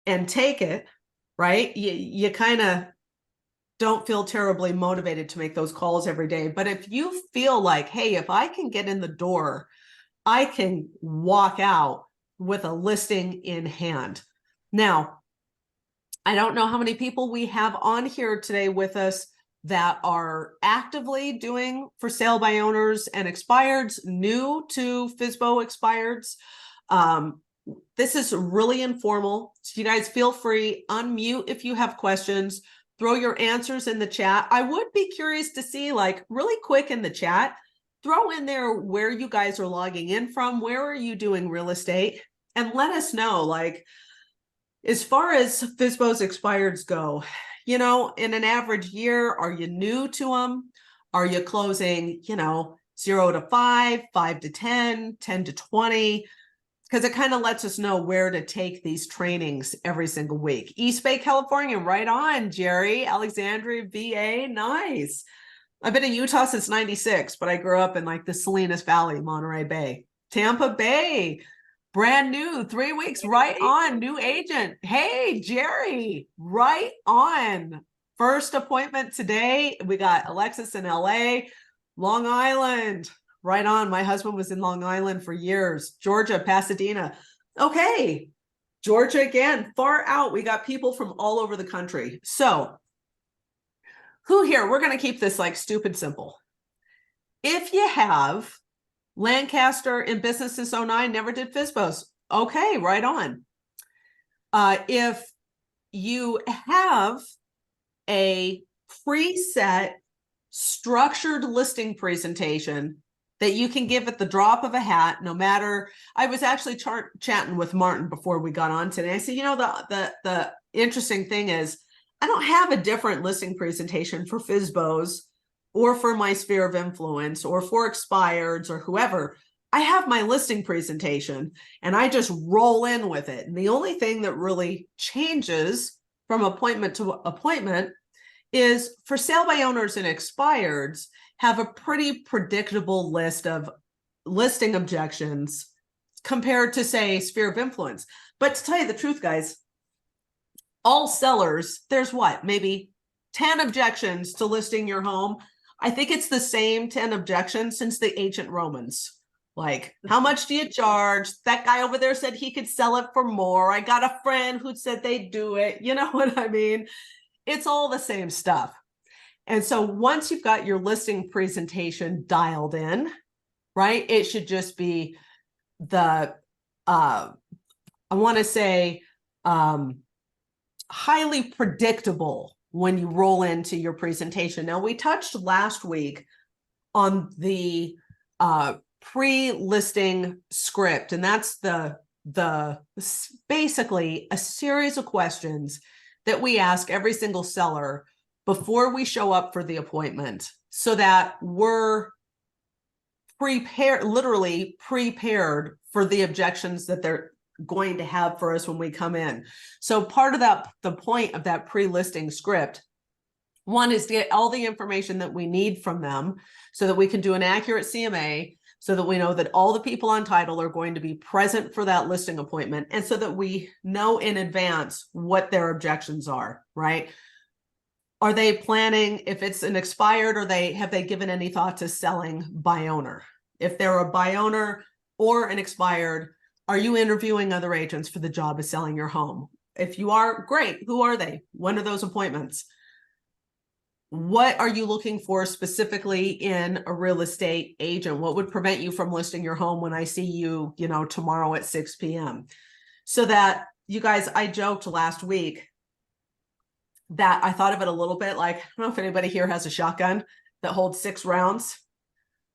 and take it, right? You kind of don't feel terribly motivated to make those calls every day. But if you feel like, hey, if I can get in the door, I can walk out with a listing in hand. Now, I don't know how many people we have on here today with us that are actively doing for sale by owners and expireds, new to FSBO expireds. This is really informal. So you guys feel free, unmute if you have questions, throw your answers in the chat. I would be curious to see, like, really quick in the chat, throw in there where you guys are logging in from, where are you doing real estate, and let us know, like, as far as FSBOs expireds go, you know, in an average year, are you new to them? Are you closing, you know, 0 to 5, 5 to 10, 10 to 20? Because it kind of lets us know where to take these trainings every single week. East Bay, California, right on, Jerry. Alexandria, VA, nice. I've been in Utah since 96, but I grew up in like the Salinas Valley, Monterey Bay. Tampa Bay, brand new, 3 weeks, right on, new agent. Hey, Jerry, right on. First appointment today. We got Alexis in LA, Long Island, right on. My husband was in Long Island for years. Georgia, Pasadena. Okay, Georgia again, far out. We got people from all over the country. So who here, we're going to keep this like stupid simple. If you have Lancaster in business since 09, never did FSBOs, okay, right on. If you have a preset structured listing presentation that you can give at the drop of a hat, no matter, I was actually chatting with Martin before we got on today. I said, you know, the interesting thing is I don't have a different listing presentation for FSBOs or for my sphere of influence or for expireds or whoever. I have my listing presentation and I just roll in with it. And the only thing that really changes from appointment to appointment is for sale by owners and expireds have a pretty predictable list of listing objections compared to, say, sphere of influence. But to tell you the truth, guys, all sellers, there's what, maybe 10 objections to listing your home. I think it's the same 10 objections since the ancient Romans. Like, how much do you charge? That guy over there said he could sell it for more. I got a friend who said they'd do it. You know what I mean? It's all the same stuff. And so once you've got your listing presentation dialed in, right, it should just be the, I want to say, highly predictable when you roll into your presentation. Now, we touched last week on the pre-listing script, and that's the basically a series of questions that we ask every single seller before we show up for the appointment, so that we're prepared, literally prepared for the objections that they're going to have for us when we come in. So part of that, the point of that pre-listing script, one is to get all the information that we need from them so that we can do an accurate CMA, so that we know that all the people on title are going to be present for that listing appointment, and so that we know in advance what their objections are, right? Are they planning, if it's an expired, have they given any thought to selling by owner? If they're a by owner or an expired, are you interviewing other agents for the job of selling your home? If you are, great. Who are they? When are those appointments? What are you looking for specifically in a real estate agent? What would prevent you from listing your home when I see you, you know, tomorrow at 6 p.m.? So that, you guys, I joked last week that I thought of it a little bit like, I don't know if anybody here has a shotgun that holds 6 rounds,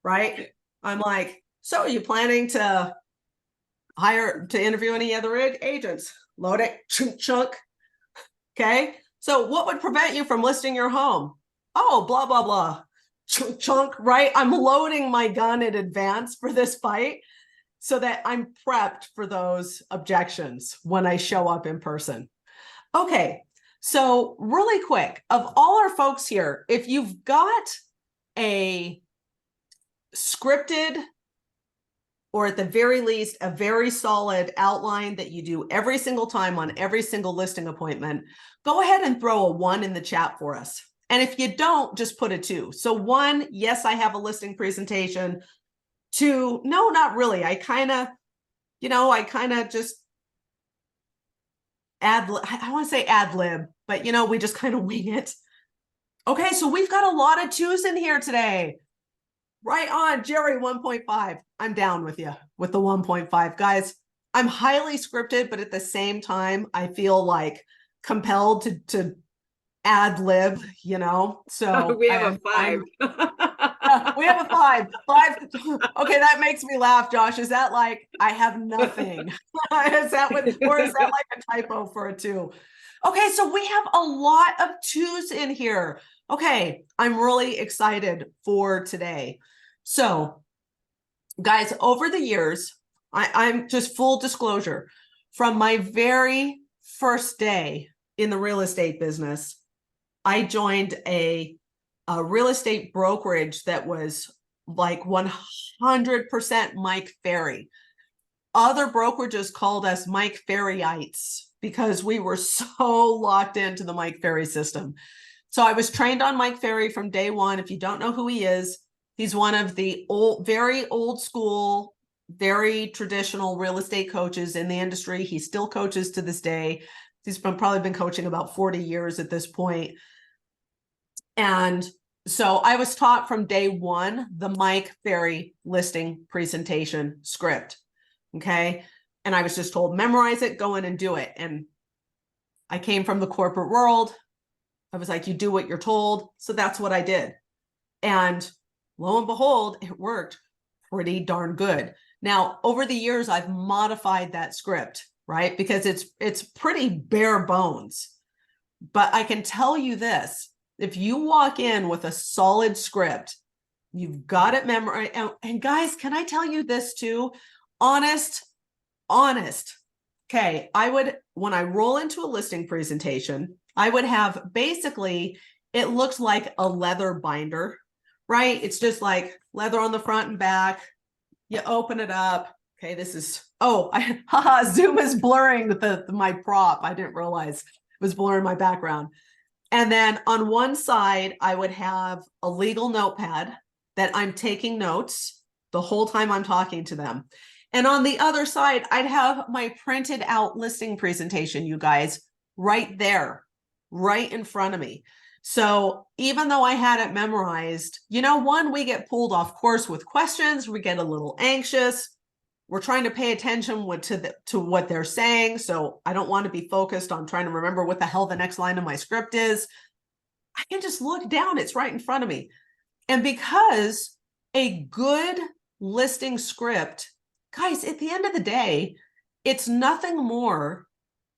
right? I'm like, so are you planning to interview any other agents? Load it, chunk. Okay. So what would prevent you from listing your home? Oh, blah, blah, blah. Chunk, right? I'm loading my gun in advance for this fight so that I'm prepped for those objections when I show up in person. Okay. So really quick, of all our folks here, if you've got a scripted or at the very least, a very solid outline that you do every single time on every single listing appointment, go ahead and throw a 1 in the chat for us. And if you don't, just put a 2. So 1, yes, I have a listing presentation. 2, no, not really. I kind of just I want to say ad lib, but we just kind of wing it. Okay, so we've got a lot of 2s in here today. Right on, Jerry, 1.5. I'm down with you with the 1.5. Guys, I'm highly scripted, but at the same time, I feel like compelled to ad lib, So we have a 5. we have a 5. 5. Okay, that makes me laugh, Josh. Is that like I have nothing? Is that or is that like a typo for a 2? Okay, so we have a lot of 2s in here. Okay, I'm really excited for today. So, guys, over the years, I'm just full disclosure, from my very first day in the real estate business, I joined a real estate brokerage that was like 100% Mike Ferry. Other brokerages called us Mike Ferryites because we were so locked into the Mike Ferry system. So I was trained on Mike Ferry from day one. If you don't know who he is, he's one of the very old school, very traditional real estate coaches in the industry. He still coaches to this day. He's probably been coaching about 40 years at this point. And so I was taught from day one the Mike Ferry listing presentation script. Okay. And I was just told, memorize it, go in and do it. And I came from the corporate world. I was like, you do what you're told. So that's what I did. And lo and behold, it worked pretty darn good. Now, over the years, I've modified that script, right? Because it's pretty bare bones. But I can tell you this, if you walk in with a solid script, you've got it memorized. And guys, can I tell you this too? Honest. Okay, when I roll into a listing presentation, I would have basically, it looks like a leather binder, right? It's just like leather on the front and back. You open it up. Okay, this is, Zoom is blurring my prop. I didn't realize it was blurring my background. And then on one side, I would have a legal notepad that I'm taking notes the whole time I'm talking to them. And on the other side, I'd have my printed out listing presentation, you guys, right there, right in front of me. So even though I had it memorized, we get pulled off course with questions, we get a little anxious. We're trying to pay attention to what they're saying. So I don't want to be focused on trying to remember what the hell the next line of my script is. I can just look down. It's right in front of me. And because a good listing script, guys, at the end of the day, it's nothing more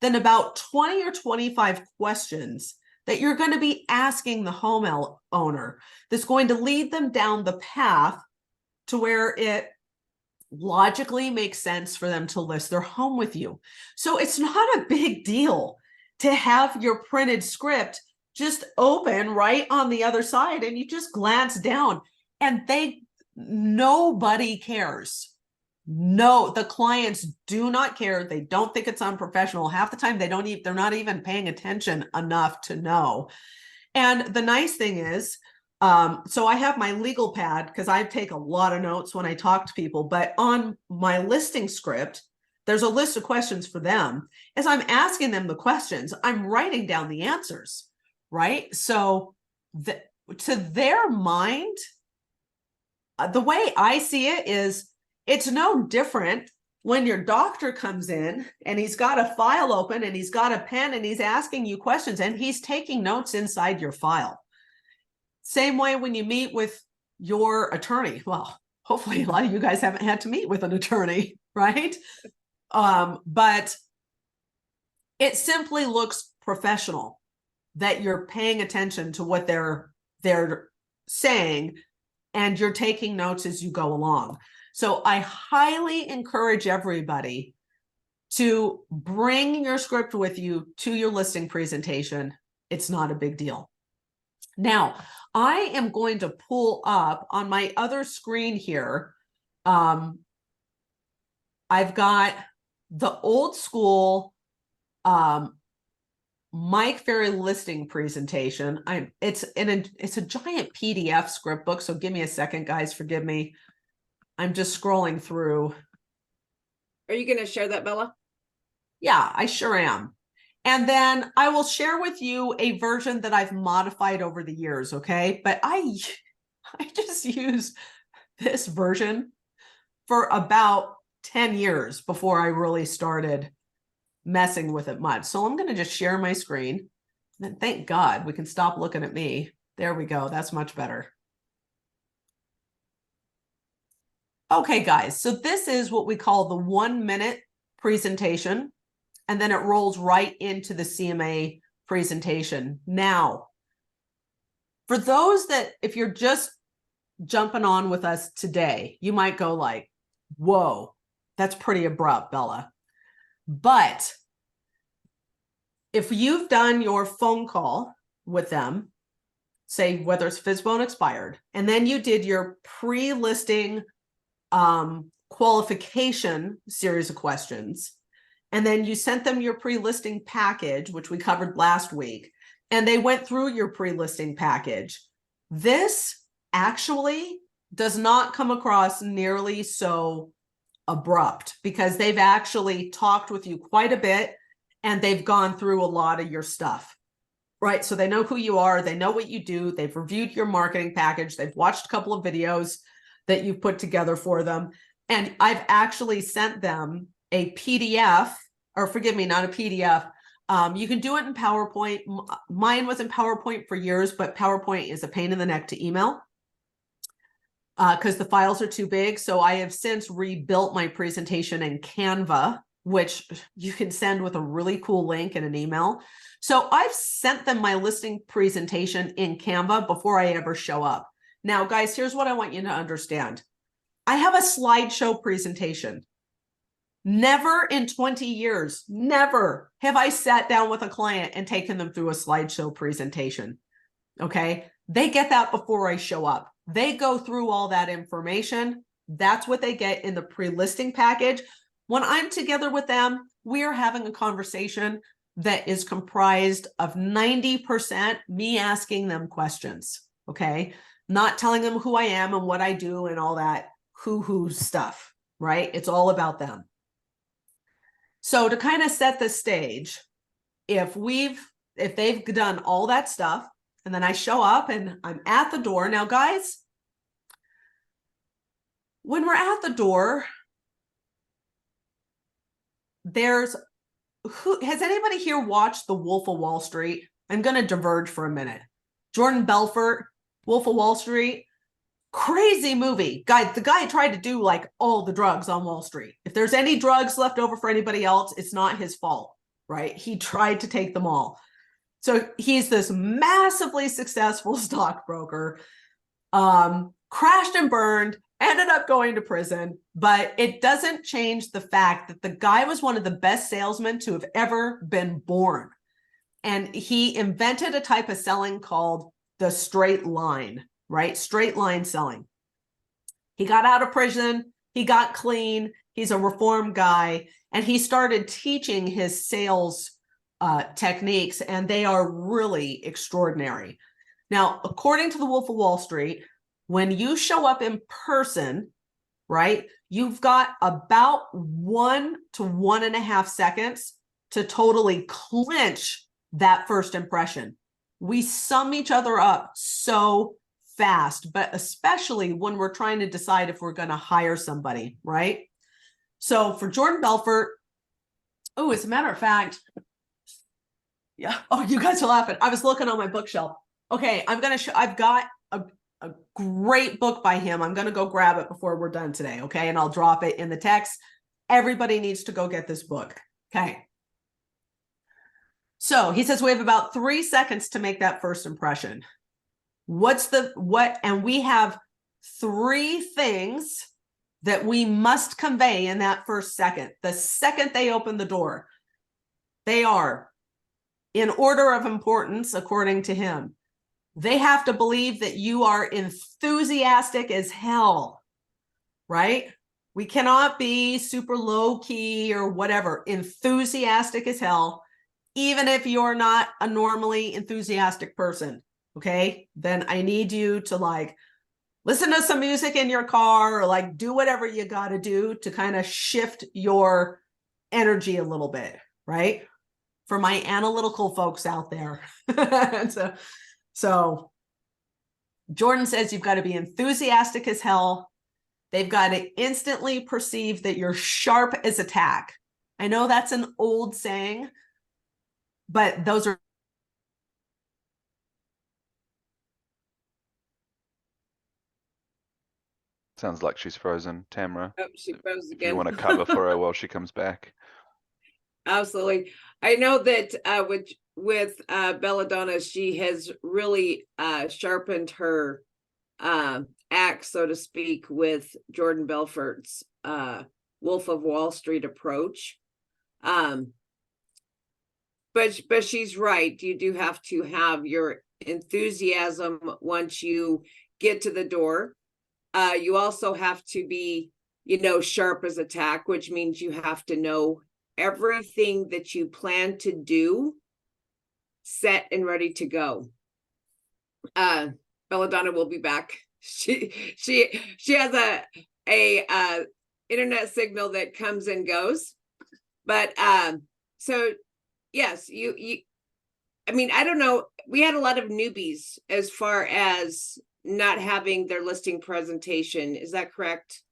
than about 20 or 25 questions that you're going to be asking the home owner that's going to lead them down the path to where it logically makes sense for them to list their home with you. So it's not a big deal to have your printed script just open right on the other side and you just glance down and nobody cares. No, the clients do not care. They don't think it's unprofessional. Half the time they're not even paying attention enough to know. And the nice thing is, so I have my legal pad because I take a lot of notes when I talk to people, but on my listing script, there's a list of questions for them. As I'm asking them the questions, I'm writing down the answers, right? So to their mind, the way I see it is it's no different when your doctor comes in and he's got a file open and he's got a pen and he's asking you questions and he's taking notes inside your file. Same way when you meet with your attorney. Well, hopefully a lot of you guys haven't had to meet with an attorney, right? But it simply looks professional that you're paying attention to what they're saying and you're taking notes as you go along. So I highly encourage everybody to bring your script with you to your listing presentation. It's not a big deal. Now, I am going to pull up on my other screen here I've got the old school Mike Ferry listing presentation. It's a giant PDF script book. So give me a second, guys. Forgive me. I'm just scrolling through. Are you going to share that, Bella? Yeah, I sure am. And then I will share with you a version that I've modified over the years, okay? But I just used this version for about 10 years before I really started messing with it much. So I'm going to just share my screen. And thank God we can stop looking at me. There we go. That's much better. Okay, guys. So this is what we call the 1-minute presentation. And then it rolls right into the CMA presentation. Now, for those that, if you're just jumping on with us today, you might go like, whoa, that's pretty abrupt, Bella. But if you've done your phone call with them, say whether it's FSBO and expired, and then you did your pre-listing qualification series of questions, and then you sent them your pre-listing package, which we covered last week, and they went through your pre-listing package, this actually does not come across nearly so abrupt because they've actually talked with you quite a bit and they've gone through a lot of your stuff, right? So they know who you are, they know what you do, they've reviewed your marketing package, they've watched a couple of videos that you've put together for them. And I've actually sent them a PDF, or forgive me, not a PDF. You can do it in PowerPoint. Mine was in PowerPoint for years, but PowerPoint is a pain in the neck to email because the files are too big. So I have since rebuilt my presentation in Canva, which you can send with a really cool link in an email. So I've sent them my listing presentation in Canva before I ever show up. Now, guys, here's what I want you to understand. I have a slideshow presentation. Never in 20 years, never have I sat down with a client and taken them through a slideshow presentation. Okay. They get that before I show up. They go through all that information. That's what they get in the pre-listing package. When I'm together with them, we are having a conversation that is comprised of 90% me asking them questions. Okay. Not telling them who I am and what I do and all that hoo-hoo stuff, right? It's all about them. So to kind of set the stage, if they've done all that stuff, and then I show up and I'm at the door. Now, guys, when we're at the door, has anybody here watched The Wolf of Wall Street? I'm going to diverge for a minute. Jordan Belfort, Wolf of Wall Street, crazy movie. The guy tried to do like all the drugs on Wall Street. If there's any drugs left over for anybody else, it's not his fault, right? He tried to take them all. So he's this massively successful stockbroker, crashed and burned, ended up going to prison, but it doesn't change the fact that the guy was one of the best salesmen to have ever been born. And he invented a type of selling called the straight line, right? Straight line selling. He got out of prison, he got clean, he's a reformed guy, and he started teaching his sales techniques, and they are really extraordinary. Now, according to the Wolf of Wall Street, when you show up in person, right, you've got about 1 to 1.5 seconds to totally clinch that first impression. We sum each other up so fast, but especially when we're trying to decide if we're going to hire somebody, right? So for Jordan Belfort, oh, as a matter of fact, yeah. Oh, you guys are laughing. I was looking on my bookshelf. Okay, I'm going to show, I've got a great book by him. I'm going to go grab it before we're done today. Okay. And I'll drop it in the text. Everybody needs to go get this book. Okay. So he says we have about 3 seconds to make that first impression. And we have 3 things that we must convey in that first second. The second they open the door, they are, in order of importance, according to him, they have to believe that you are enthusiastic as hell, right? We cannot be super low key or whatever, enthusiastic as hell, even if you're not a normally enthusiastic person. Okay. Then I need you to like listen to some music in your car or like do whatever you got to do to kind of shift your energy a little bit. Right. For my analytical folks out there. So Jordan says you've got to be enthusiastic as hell. They've got to instantly perceive that you're sharp as a tack. I know that's an old saying, but those are Sounds like she's frozen, Tamara. Oh, she froze If you again. want to cover for her while she comes back. Absolutely. I know that with Belladonna, she has really sharpened her axe, so to speak, with Jordan Belfort's Wolf of Wall Street approach. But she's right. You do have to have your enthusiasm once you get to the door. You also have to be, sharp as a tack, which means you have to know everything that you plan to do, set and ready to go. Belladonna will be back. She has a internet signal that comes and goes, but so yes, you I mean, I don't know, we had a lot of newbies as far as not having their listing presentation. Is that correct?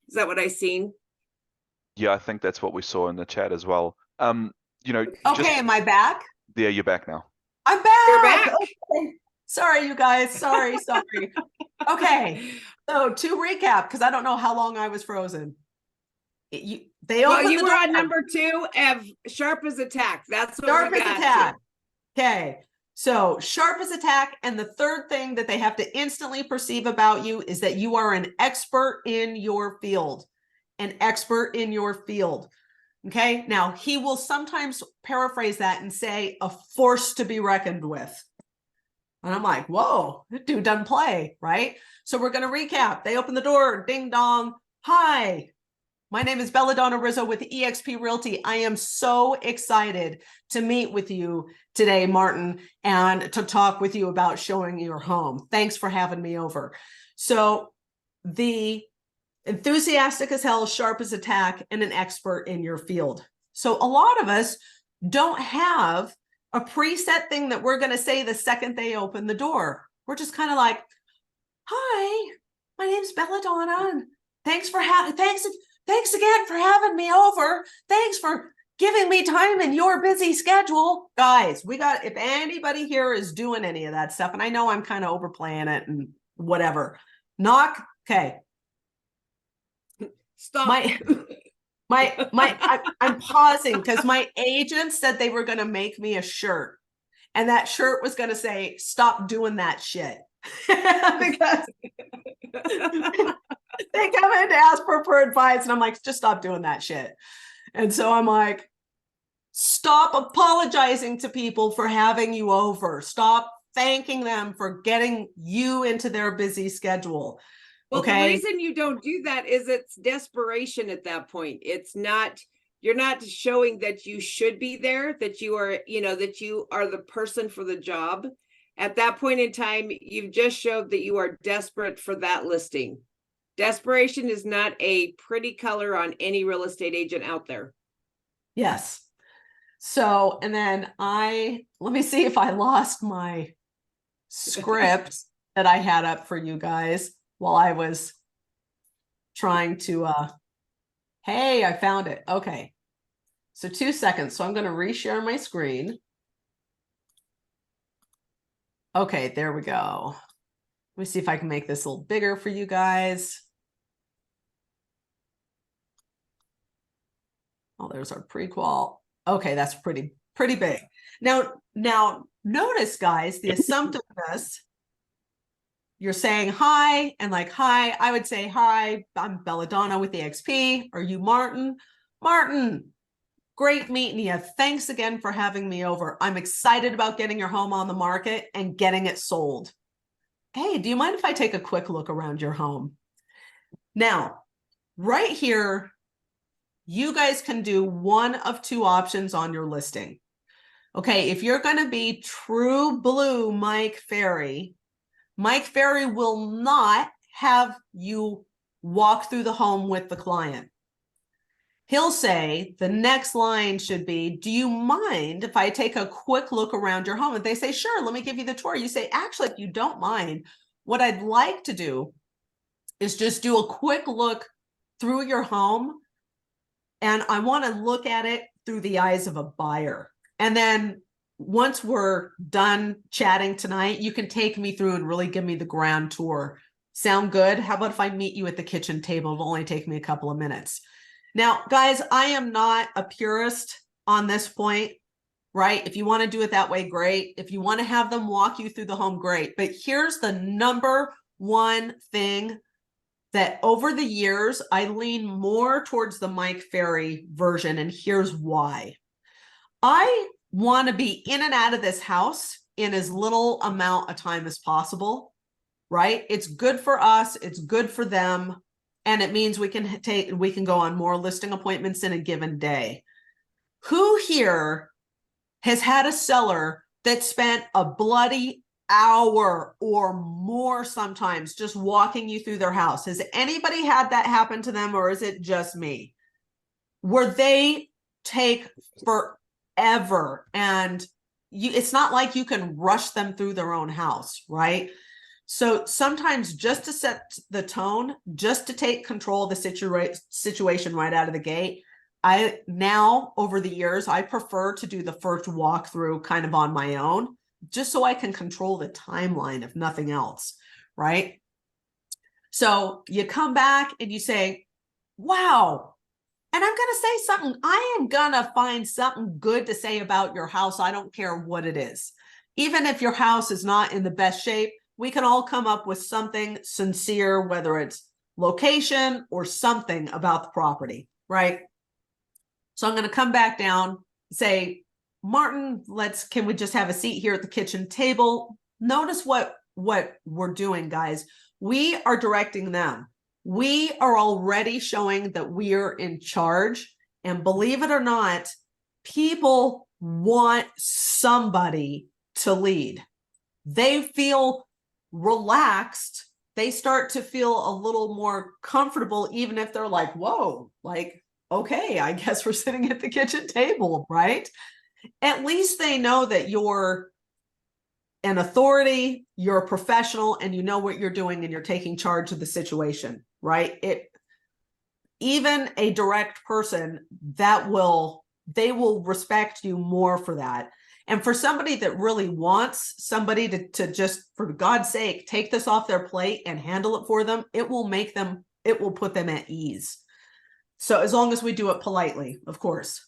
Is that what I seen? Yeah, I think that's what we saw in the chat as well. okay. Am I back? Yeah, you're back now. I'm back. You're back. Okay. Sorry, you guys. Sorry. Okay. So to recap, because I don't know how long I was frozen. They Well, opened you the were door. on number 2 of sharp as a tack. That's what Sharp we as a got tack. to. Okay. So sharp as a tack. And the third thing that they have to instantly perceive about you is that you are an expert in your field. An expert in your field. Okay. Now he will sometimes paraphrase that and say a force to be reckoned with. And I'm like, whoa, that dude doesn't play, right? So we're going to recap. They open the door, ding dong. Hi, my name is Belladonna Rizzo with eXp Realty. I am so excited to meet with you today, Martin, and to talk with you about showing your home. Thanks for having me over. So the enthusiastic as hell, sharp as a tack, and an expert in your field. So a lot of us don't have a preset thing that we're going to say the second they open the door. We're just kind of like, hi, my name's Belladonna, and thanks again for having me over. Thanks for giving me time in your busy schedule. Guys, if anybody here is doing any of that stuff, and I know I'm kind of overplaying it and whatever, okay. Stop. I'm pausing because my agent said they were going to make me a shirt, and that shirt was going to say, stop doing that shit. Because they come in to ask for advice, and I'm like, just stop doing that shit. And so I'm like, stop apologizing to people for having you over. Stop thanking them for getting you into their busy schedule. Well, okay. The reason you don't do that is it's desperation at that point. It's not, you're not showing that you should be there, that you are, that you are the person for the job. At that point in time, you've just showed that you are desperate for that listing. Desperation is not a pretty color on any real estate agent out there. Yes. So, and then let me see if I lost my script that I had up for you guys while I was trying to, hey, I found it. Okay. So 2 seconds. So I'm going to reshare my screen. Okay, there we go. Let me see if I can make this a little bigger for you guys. Oh, there's our prequal. Okay, that's pretty big. Now notice, guys, the assumptiveness. You're saying hi, and like, hi, I would say, hi, I'm Belladonna with eXp. Are you Martin? Martin, great meeting you. Thanks again for having me over. I'm excited about getting your home on the market and getting it sold. Hey, do you mind if I take a quick look around your home? Now, right here, you guys can do one of two options on your listing. Okay, if you're going to be true blue Mike Ferry will not have you walk through the home with the client. He'll say the next line should be, do you mind if I take a quick look around your home? And they say, sure, let me give you the tour. You say, actually, if you don't mind, what I'd like to do is just do a quick look through your home. And I want to look at it through the eyes of a buyer. And then once we're done chatting tonight, you can take me through and really give me the grand tour. Sound good? How about if I meet you at the kitchen table? It'll only take me a couple of minutes. Now, guys, I am not a purist on this point, right? If you want to do it that way, great. If you want to have them walk you through the home, great. But here's the number one thing that over the years, I lean more towards the Mike Ferry version, and here's why. I want to be in and out of this house in as little amount of time as possible, right? It's good for us, it's good for them, and it means we can go on more listing appointments in a given day. Who here has had a seller that spent a bloody hour or more sometimes just walking you through their house? Has anybody had that happen to them, or is it just me? Where they take forever, and it's not like you can rush them through their own house, right? So sometimes just to set the tone, just to take control of the situation right out of the gate, I now, over the years, I prefer to do the first walkthrough kind of on my own, just so I can control the timeline, if nothing else, right? So you come back and you say, wow, and I'm going to say something. I am going to find something good to say about your house. I don't care what it is. Even if your house is not in the best shape, we can all come up with something sincere, whether it's location or something about the property, right? So I'm going to come back down, say, Martin, can we just have a seat here at the kitchen table? Notice what we're doing, guys. We are directing them. We are already showing that we are in charge. And believe it or not, people want somebody to lead. They feel relaxed. They start to feel a little more comfortable, even if they're like, whoa, like, okay, I guess we're sitting at the kitchen table, right? At least they know that you're an authority, you're a professional, and you know what you're doing, and you're taking charge of the situation, right? Even a direct person, they will respect you more for that. And for somebody that really wants somebody to just, for God's sake, take this off their plate and handle it for them, it will put them at ease. So as long as we do it politely, of course.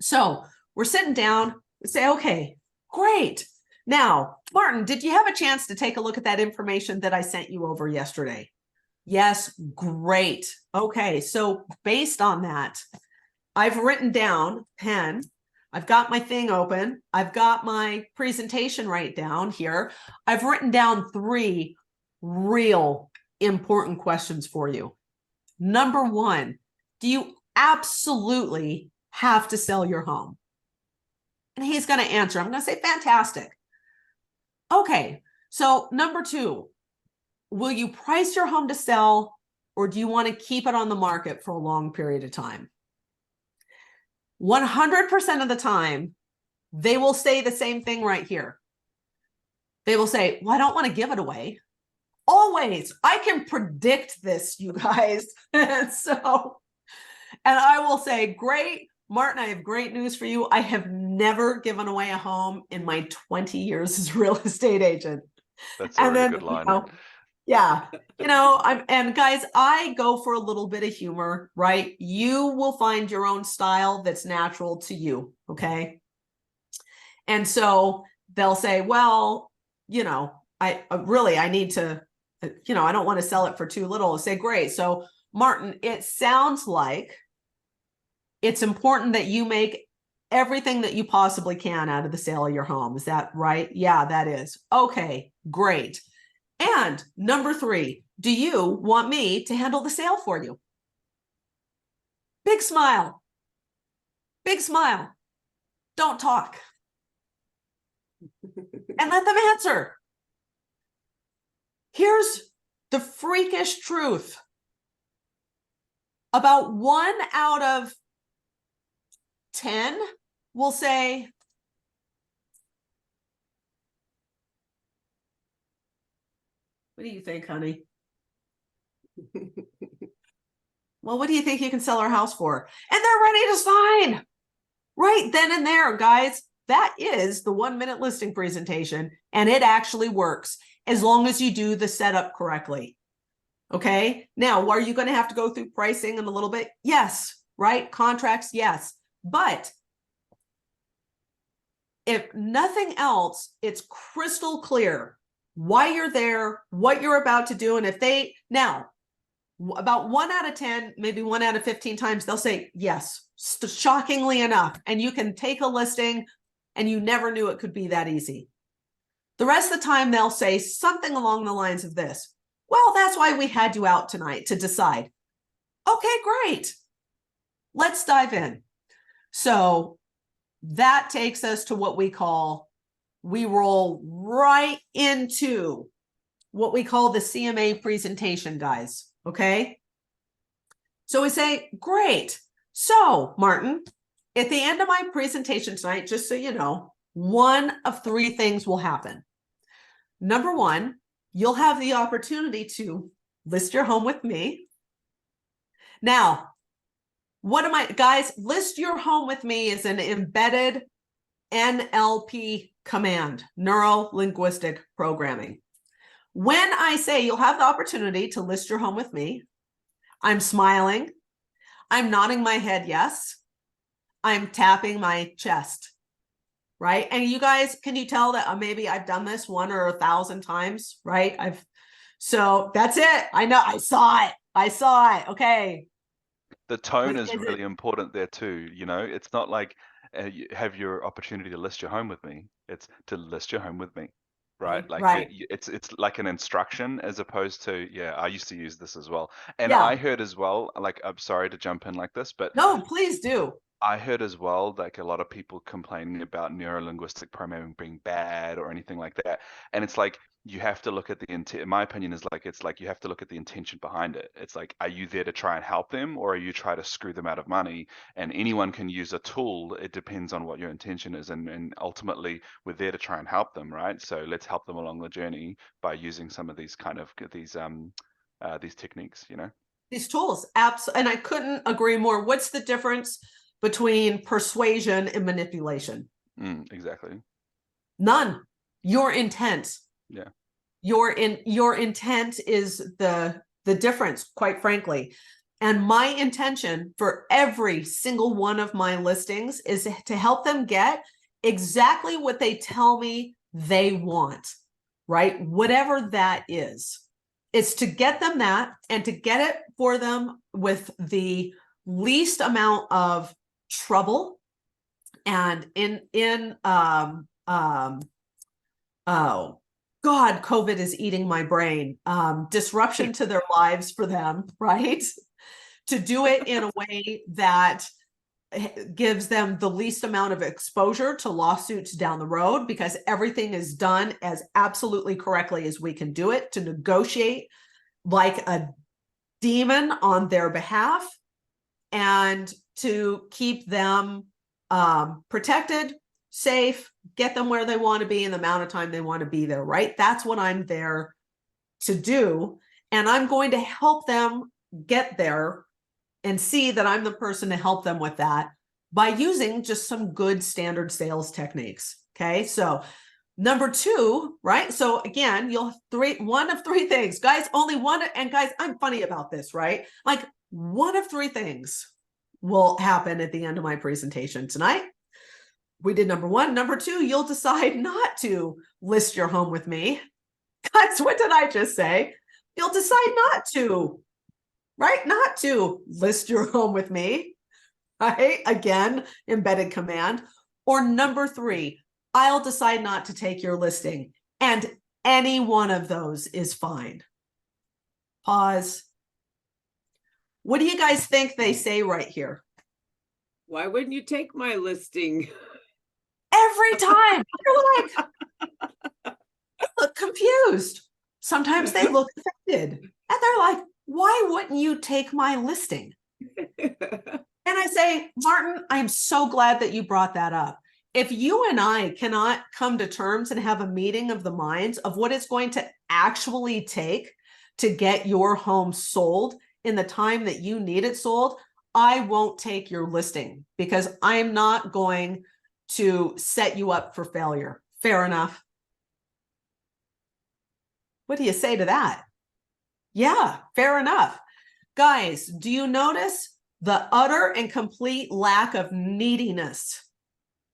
So we're sitting down, we say, okay, great. Now, Martin, did you have a chance to take a look at that information that I sent you over yesterday? Yes, great. Okay, so based on that, I've written down, pen, I've got my thing open, I've got my presentation right down here. I've written down 3 real important questions for you. Number 1, do you absolutely have to sell your home? And he's going to answer. I'm going to say, fantastic. Okay, so number 2, will you price your home to sell, or do you want to keep it on the market for a long period of time? 100% of the time, they will say the same thing right here. They will say, well, I don't want to give it away. Always. I can predict this, you guys. And I will say, great, Martin, I have great news for you. I have never given away a home in my 20 years as a real estate agent. That's a really good line. Yeah. And guys, I go for a little bit of humor, right? You will find your own style that's natural to you. Okay. And so they'll say, well, I need to, I don't want to sell it for too little. I'll say, great. So Martin, it sounds like it's important that you make everything that you possibly can out of the sale of your home. Is that right? Yeah, that is. Okay, great. And number 3, do you want me to handle the sale for you? Big smile. Big smile. Don't talk. And let them answer. Here's the freakish truth. About 1 out of 10 will say, what do you think, honey? Well, what do you think you can sell our house for? And they're ready to sign right then and there, guys. That is the 1-minute listing presentation, and it actually works as long as you do the setup correctly. Okay. Now, are you going to have to go through pricing in a little bit? Yes. Right. Contracts. Yes. But if nothing else, it's crystal clear why you're there, what you're about to do. And if they now, about 1 out of 10, maybe 1 out of 15 times, they'll say yes, shockingly enough. And you can take a listing and you never knew it could be that easy. The rest of the time, they'll say something along the lines of this. Well, that's why we had you out tonight to decide. Okay, great. Let's dive in. So that takes us to what we roll right into what we call the CMA presentation, guys. Okay. So we say, great. So Martin, at the end of my presentation tonight, just so you know, 1 of 3 things will happen. Number 1, you'll have the opportunity to list your home with me. Now, guys, list your home with me is an embedded NLP command, neuro-linguistic programming. When I say you'll have the opportunity to list your home with me, I'm smiling, I'm nodding my head yes, I'm tapping my chest, right? And you guys, can you tell that maybe I've done this 1 or 1,000 times, right? So that's it. I know, I saw it. Okay. The tone is really important there too. You know, it's not like you have your opportunity to list your home with me. It's to list your home with me, right? Like right. it's like an instruction as opposed to, yeah, I used to use this as well. And Yeah. I heard as well, like, I'm sorry to jump in like this, but no, please do. I heard as well, like a lot of people complaining about neuro-linguistic programming being bad or anything like that. And it's like, you have to look at the intent. In my opinion, is like, it's like you have to look at the intention behind it. It's like, are you there to try and help them, or are you trying to screw them out of money? And anyone can use a tool. It depends on what your intention is. And ultimately, we're there to try and help them, right? So let's help them along the journey by using some of these kind of these techniques, you know? These tools, apps, and I couldn't agree more. What's the difference between persuasion and manipulation? Exactly. None. Your intent. Yeah. Your intent is the difference, quite frankly. And my intention for every single one of my listings is to help them get exactly what they tell me they want, right? Whatever that is. It's to get them that and to get it for them with the least amount of trouble and oh God, COVID is eating my brain. Disruption to their lives for them, right? To do it in a way that gives them the least amount of exposure to lawsuits down the road, because everything is done as absolutely correctly as we can do it, to negotiate like a demon on their behalf and to keep them protected, safe, get them where they want to be in the amount of time they want to be there, right? That's what I'm there to do. And I'm going to help them get there and see that I'm the person to help them with that by using just some good standard sales techniques. Okay. So number 2, right? So again, you'll 1 of 3 things, guys, only one. And guys, I'm funny about this, right? Like 1 of 3 things will happen at the end of my presentation tonight. We did number 1. Number 2, you'll decide not to list your home with me. Guys, what did I just say? You'll decide not to, right? Not to list your home with me, right? Again, embedded command. Or number 3, I'll decide not to take your listing. And any one of those is fine. Pause. What do you guys think they say right here? Why wouldn't you take my listing? Every time. You're like, they look confused. Sometimes they look offended. And they're like, why wouldn't you take my listing? And I say, Martin, I'm so glad that you brought that up. If you and I cannot come to terms and have a meeting of the minds of what it's going to actually take to get your home sold in the time that you need it sold, I won't take your listing because I'm not going to set you up for failure. Fair enough. What do you say to that? Yeah, fair enough. Guys, do you notice the utter and complete lack of neediness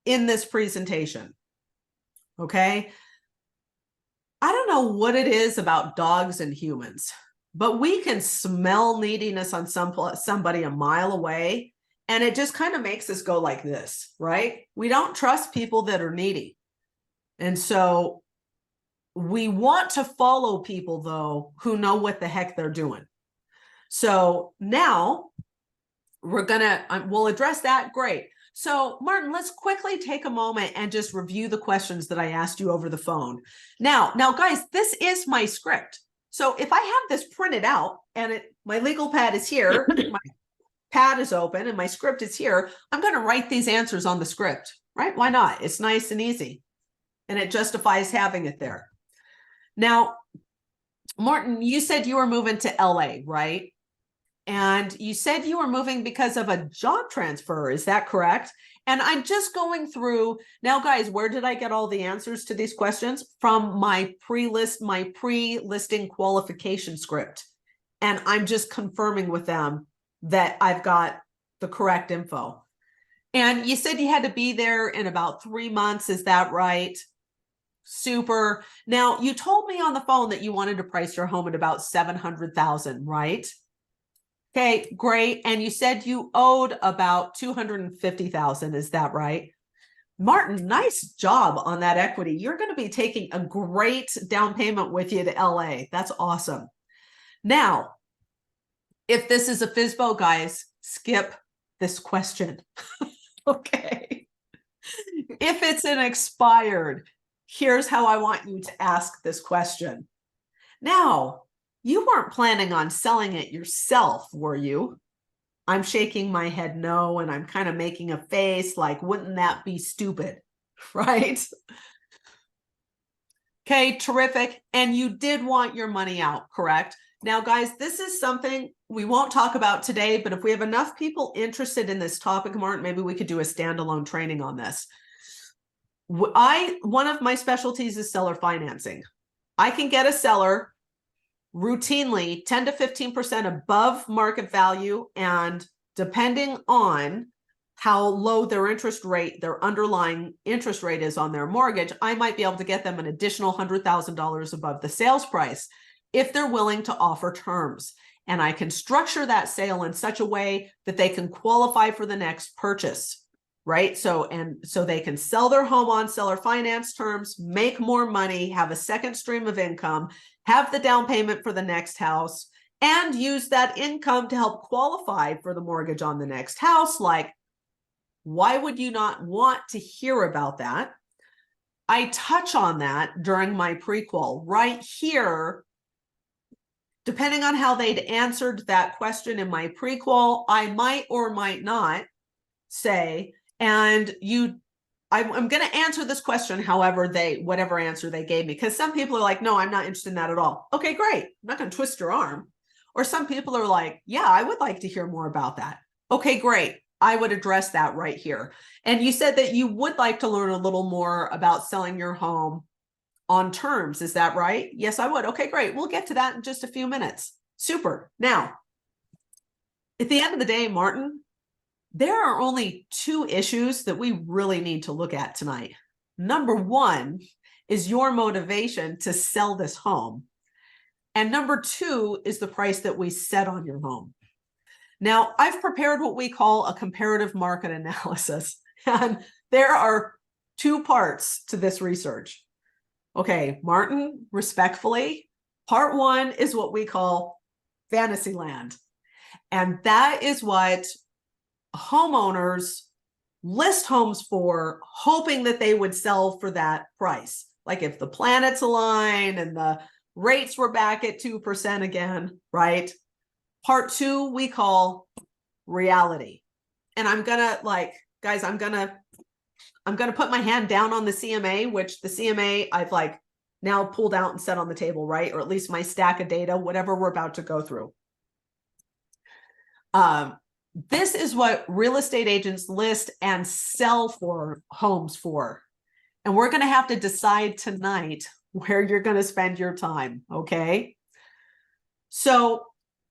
in this presentation? Okay. I don't know what it is about dogs and humans, but we can smell neediness on somebody a mile away. And it just kind of makes us go like this, right? We don't trust people that are needy. And so we want to follow people, though, who know what the heck they're doing. So now we'll address that. Great. So Martin, let's quickly take a moment and just review the questions that I asked you over the phone. Now guys, this is my script. So if I have this printed out and my legal pad is here, my pad is open and my script is here, I'm going to write these answers on the script, right? Why not? It's nice and easy and it justifies having it there. Now, Martin, you said you were moving to LA, right? And you said you were moving because of a job transfer. Is that correct? And I'm just going through now, guys, where did I get all the answers to these questions? From my pre-listing qualification script. And I'm just confirming with them that I've got the correct info. And you said you had to be there in about 3 months. Is that right? Super. Now, you told me on the phone that you wanted to price your home at about $700,000, right? Okay, great. And you said you owed about $250,000. Is that right? Martin, nice job on that equity. You're going to be taking a great down payment with you to LA. That's awesome. Now, if this is a FSBO, guys, skip this question. Okay. If it's an expired, here's how I want you to ask this question. Now, you weren't planning on selling it yourself, were you? I'm shaking my head no, and I'm kind of making a face like, wouldn't that be stupid, right? Okay, terrific. And you did want your money out, correct? Now, guys, this is something we won't talk about today, but if we have enough people interested in this topic, Martin, maybe we could do a standalone training on this. One of my specialties is seller financing. I can get a seller routinely 10 to 15% above market value, and depending on how low their interest rate, their underlying interest rate is on their mortgage, I might be able to get them an additional $100,000 above the sales price if they're willing to offer terms. And I can structure that sale in such a way that they can qualify for the next purchase, right? So they can sell their home on seller finance terms, make more money, have a second stream of income, have the down payment for the next house, and use that income to help qualify for the mortgage on the next house. Like, why would you not want to hear about that? I touch on that during my prequel right here. Depending on how they'd answered that question in my prequel, I might or might not say, and I'm going to answer this question however whatever answer they gave me, because some people are like, no, I'm not interested in that at all. Okay, great. I'm not going to twist your arm. Or some people are like, yeah, I would like to hear more about that. Okay, great. I would address that right here. And you said that you would like to learn a little more about selling your home on terms. Is that right? Yes, I would. Okay, great. We'll get to that in just a few minutes. Super. Now, at the end of the day, Martin, there are only 2 issues that we really need to look at tonight. Number 1 is your motivation to sell this home. And number 2 is the price that we set on your home. Now, I've prepared what we call a comparative market analysis. And there are 2 parts to this research. Okay, Martin, respectfully, part 1 is what we call fantasy land. And that is what homeowners list homes for, hoping that they would sell for that price. Like if the planets align and the rates were back at 2% again, right? Part two, we call reality. And I'm gonna guys, I'm gonna put my hand down on the CMA, which the CMA I've now pulled out and set on the table, right? Or at least my stack of data, whatever we're about to go through. This is what real estate agents list and sell for homes for. And we're going to have to decide tonight where you're going to spend your time. Okay. So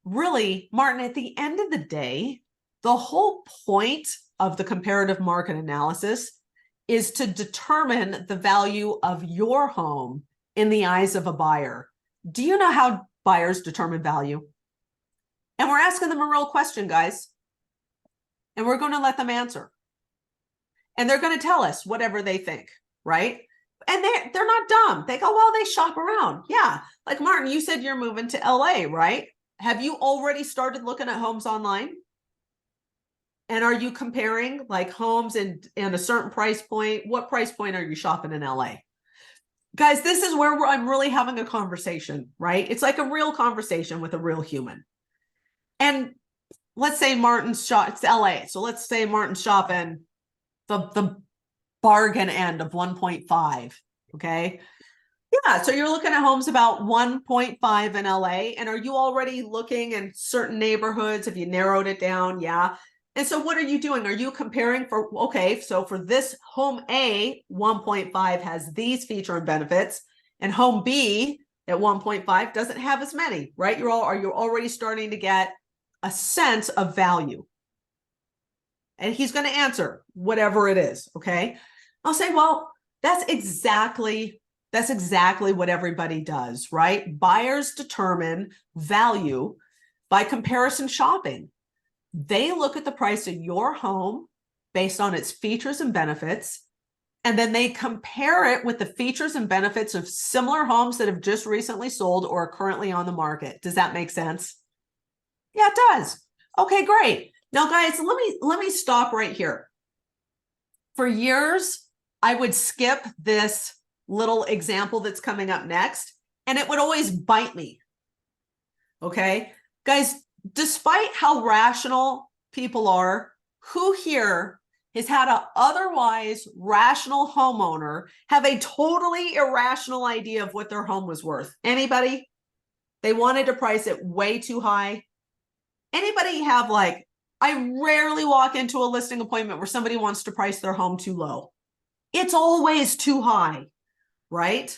really, Martin, at the end of the day, the whole point of the comparative market analysis is to determine the value of your home in the eyes of a buyer. Do you know how buyers determine value? And we're asking them a real question, guys. And we're going to let them answer. And they're going to tell us whatever they think, right? And they're not dumb. They go, well, they shop around. Yeah. Like Martin, you said you're moving to LA, right? Have you already started looking at homes online? And are you comparing homes in a certain price point? What price point are you shopping in LA? Guys, this is where I'm really having a conversation, right? It's like a real conversation with a real human. And let's say Martin's it's LA. So let's say Martin's shopping the bargain end of 1.5. Okay. Yeah. So you're looking at homes about 1.5 in LA. And are you already looking in certain neighborhoods? Have you narrowed it down? Yeah. And so what are you doing? Are you comparing so for this home A, 1.5 has these feature and benefits, and home B at 1.5 doesn't have as many, right? Are you already starting to get a sense of value? And he's going to answer whatever it is. Okay. I'll say, well, that's exactly what everybody does, right? Buyers determine value by comparison shopping. They look at the price of your home based on its features and benefits, and then they compare it with the features and benefits of similar homes that have just recently sold or are currently on the market. Does that make sense? Yeah, it does. Okay, great. Now, guys, let me stop right here. For years, I would skip this little example that's coming up next, and it would always bite me. Okay, guys, despite how rational people are, who here has had an otherwise rational homeowner have a totally irrational idea of what their home was worth? Anybody? They wanted to price it way too high. Anybody have I rarely walk into a listing appointment where somebody wants to price their home too low. It's always too high, right?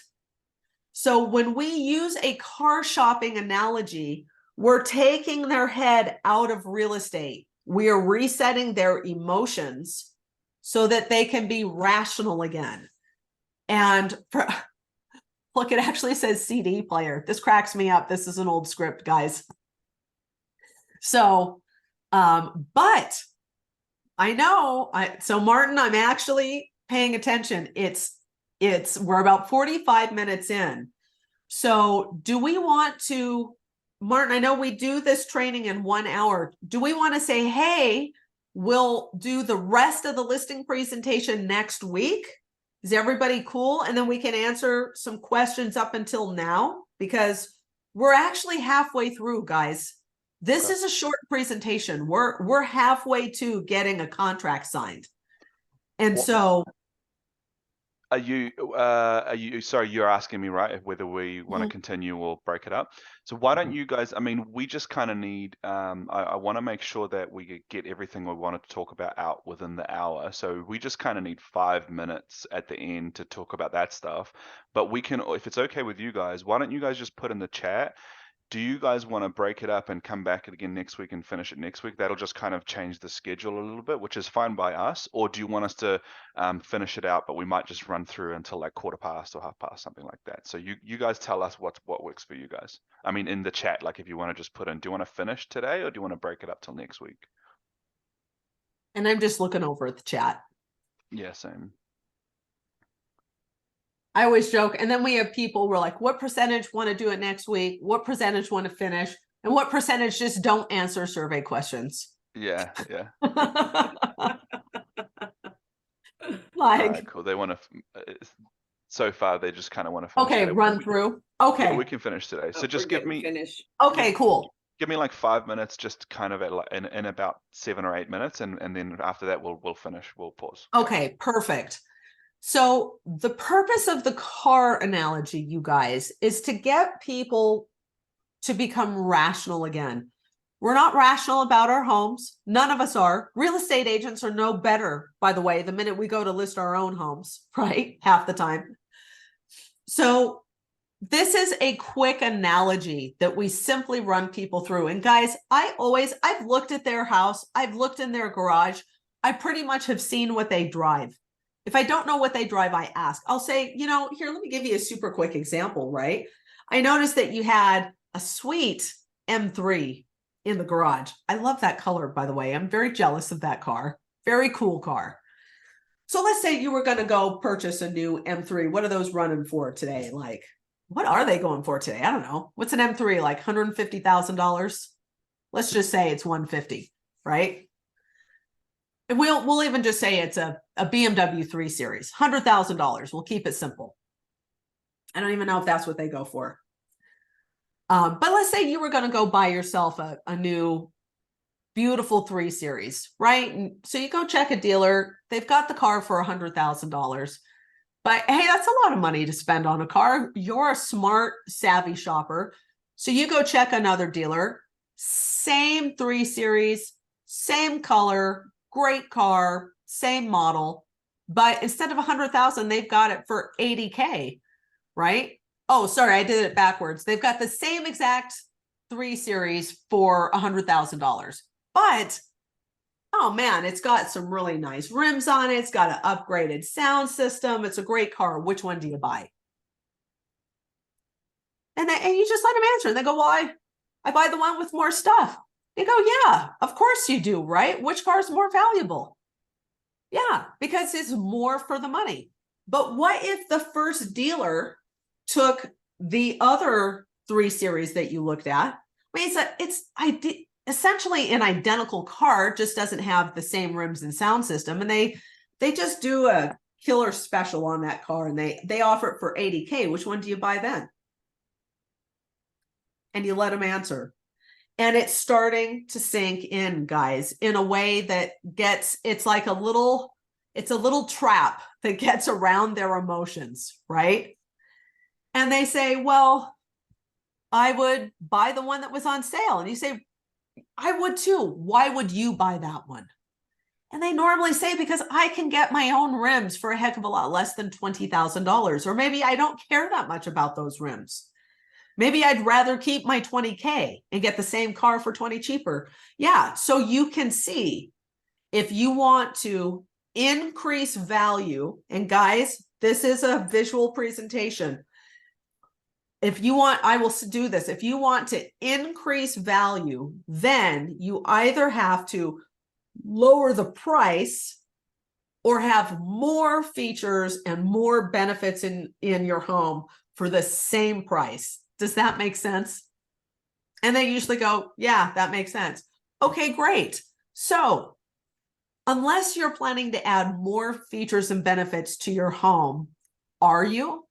So when we use a car shopping analogy, we're taking their head out of real estate. We are resetting their emotions so that they can be rational again. And look, it actually says CD player. This cracks me up. This is an old script, guys. So, but I know, so Martin, I'm actually paying attention. We're about 45 minutes in. So do we want to, Martin, I know we do this training in 1 hour. Do we want to say, hey, we'll do the rest of the listing presentation next week? Is everybody cool? And then we can answer some questions up until now, because we're actually halfway through, guys. This is a short presentation. We're halfway to getting a contract signed. And so are you sorry, you're asking me, right, whether we want to continue or break it up? So why don't you guys, I mean, we just kind of need, I want to make sure that we get everything we wanted to talk about out within the hour. So we just kind of need 5 minutes at the end to talk about that stuff. But we can, if it's okay with you guys, why don't you guys just put in the chat, do you guys want to break it up and come back again next week and finish it next week? That'll just kind of change the schedule a little bit, which is fine by us. Or do you want us to finish it out, but we might just run through until like 1/4 or 1/2, something like that. So you guys tell us what works for you guys. I mean, in the chat, like if you want to just put in, do you want to finish today or do you want to break it up till next week? And I'm just looking over at the chat. Yeah, same. I always joke. And then we have people, we're like, what percentage want to do it next week? What percentage want to finish? And what percentage just don't answer survey questions? Yeah. Like, Cool. They want to. So far, they just kind of want to finish okay, today. run through. Yeah, Okay. we can finish today. So Oh, just we're give getting me finished. Okay, cool. give me like 5 minutes, just kind of at like in about 7 or 8 minutes, and then after that we'll finish. We'll pause. Okay, perfect. So the purpose of the car analogy, you guys, is to get people to become rational again. We're not rational about our homes. None of us are. Real estate agents are no better, by the way, the minute we go to list our own homes, right? Half the time. So this is a quick analogy that we simply run people through. And guys, I've looked at their house. I've looked in their garage. I pretty much have seen what they drive. If I don't know what they drive, I ask. I'll say, you know, here, let me give you a super quick example, right? I noticed that you had a sweet M3 in the garage. I love that color, by the way. I'm very jealous of that car. Very cool car. So let's say you were going to go purchase a new M3. What are those running for today? Like, what are they going for today? I don't know. What's an M3, like $150,000? Let's just say it's 150, right? And we'll even just say it's a BMW 3 Series, $100,000. We'll keep it simple. I don't even know if that's what they go for. But let's say you were going to go buy yourself a new beautiful 3 Series, right? And so you go check a dealer. They've got the car for $100,000. But hey, that's a lot of money to spend on a car. You're a smart, savvy shopper. So you go check another dealer, same 3 Series, same color, great car, same model. But instead of 100,000, they've got it for 80K, right? Oh, sorry, I did it backwards. They've got the same exact 3 Series for $100,000. But oh man, it's got some really nice rims on it. It's got an upgraded sound system. It's a great car. Which one do you buy? And you just let them answer. And they go, well, I buy the one with more stuff. They go, yeah, of course you do, right? Which car is more valuable? Yeah, because it's more for the money. But what if the first dealer took the other 3 Series that you looked at? I mean, it's essentially an identical car, just doesn't have the same rims and sound system. And they just do a killer special on that car, and they offer it for 80K. Which one do you buy then? And you let them answer. And it's starting to sink in, guys, in a way that it's a little trap that gets around their emotions, right? And they say, well, I would buy the one that was on sale. And you say, I would too. Why would you buy that one? And they normally say, because I can get my own rims for a heck of a lot less than $20,000. Or maybe I don't care that much about those rims. Maybe I'd rather keep my 20K and get the same car for 20 cheaper. Yeah. So you can see, if you want to increase value, and guys, this is a visual presentation. If you want, I will do this. If you want to increase value, then you either have to lower the price or have more features and more benefits in your home for the same price. Does that make sense? And they usually go, yeah, that makes sense. Okay, great. So unless you're planning to add more features and benefits to your home, are you?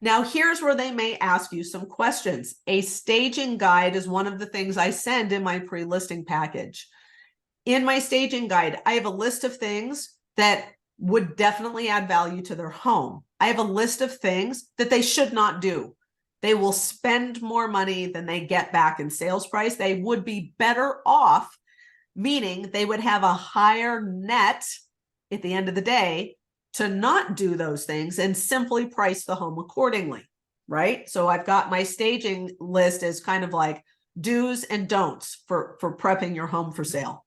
Now, here's where they may ask you some questions. A staging guide is one of the things I send in my pre-listing package. In my staging guide, I have a list of things that would definitely add value to their home. I have a list of things that they should not do. They will spend more money than they get back in sales price. They would be better off, meaning they would have a higher net at the end of the day to not do those things and simply price the home accordingly, right? So I've got my staging list as kind of like do's and don'ts for prepping your home for sale.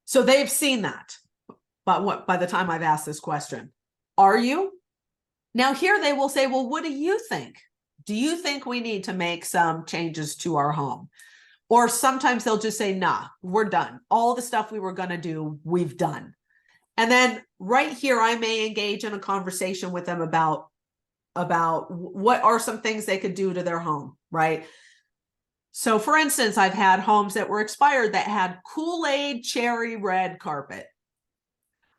So they've seen that, but by the time I've asked this question, are you? Now here they will say, well, what do you think? Do you think we need to make some changes to our home? Or sometimes they'll just say, nah, we're done. All the stuff we were going to do, we've done. And then right here, I may engage in a conversation with them about what are some things they could do to their home, right? So for instance, I've had homes that were expired that had Kool-Aid cherry red carpet.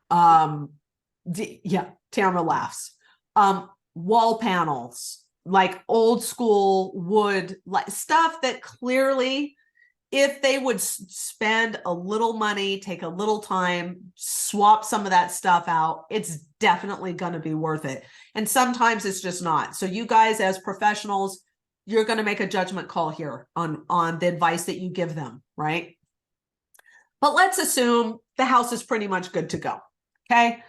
Yeah, Tamara laughs. Wall panels, like old school wood, like stuff that clearly, if they would spend a little money, take a little time, swap some of that stuff out, it's definitely going to be worth it. And sometimes it's just not. So you guys as professionals, you're going to make a judgment call here on the advice that you give them, right? But let's assume the house is pretty much good to go. Okay.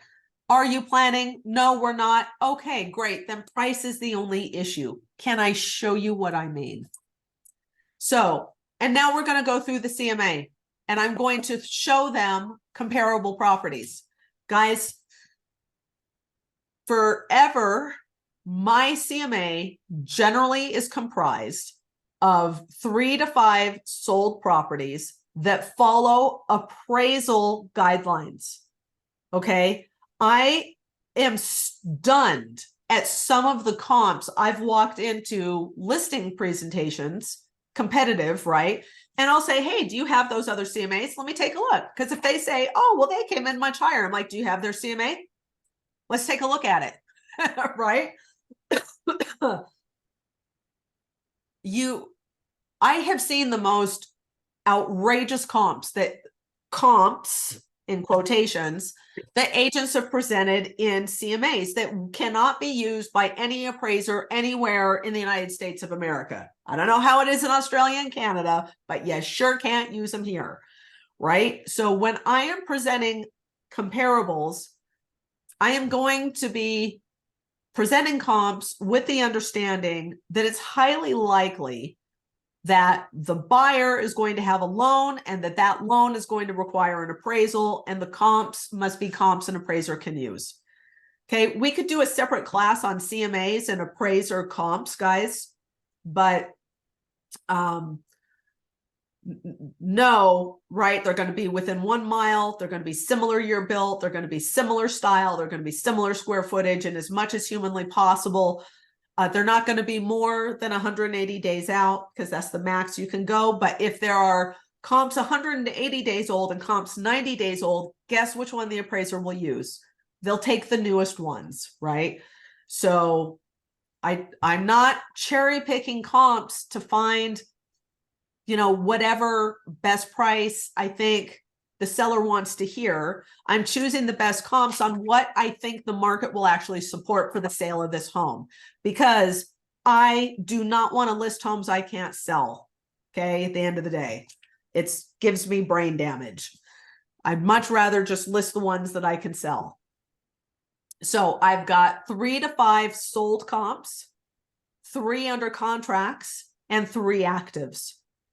Are you planning? No, we're not. Okay, great. Then price is the only issue. Can I show you what I mean? So, and now we're going to go through the CMA and I'm going to show them comparable properties. Guys, forever, my CMA generally is comprised of 3 to 5 sold properties that follow appraisal guidelines. Okay. I am stunned at some of the comps I've walked into listing presentations, competitive, right? And I'll say, hey, do you have those other CMAs? Let me take a look. Because if they say, oh, well, they came in much higher. I'm like, do you have their CMA? Let's take a look at it, right? I have seen the most outrageous comps in quotations that agents have presented in CMAs that cannot be used by any appraiser anywhere in the United States of America. I don't know how it is in Australia and Canada, but you sure can't use them here, right? So when I am presenting comparables, I am going to be presenting comps with the understanding that it's highly likely that the buyer is going to have a loan and that loan is going to require an appraisal, and the comps must be comps an appraiser can use. Okay, we could do a separate class on CMAs and appraiser comps, guys, but no, right? They're going to be within 1 mile. They're going to be similar year built. They're going to be similar style. They're going to be similar square footage, and as much as humanly possible. They're not going to be more than 180 days out because that's the max you can go. But if there are comps 180 days old and comps 90 days old, guess which one the appraiser will use? They'll take the newest ones, right? So I'm not cherry picking comps to find, whatever best price I think the seller wants to hear. I'm choosing the best comps on what I think the market will actually support for the sale of this home, because I do not want to list homes I can't sell. Okay. At the end of the day, it gives me brain damage. I'd much rather just list the ones that I can sell. So I've got 3 to 5 sold comps, 3 under contracts, and 3 actives.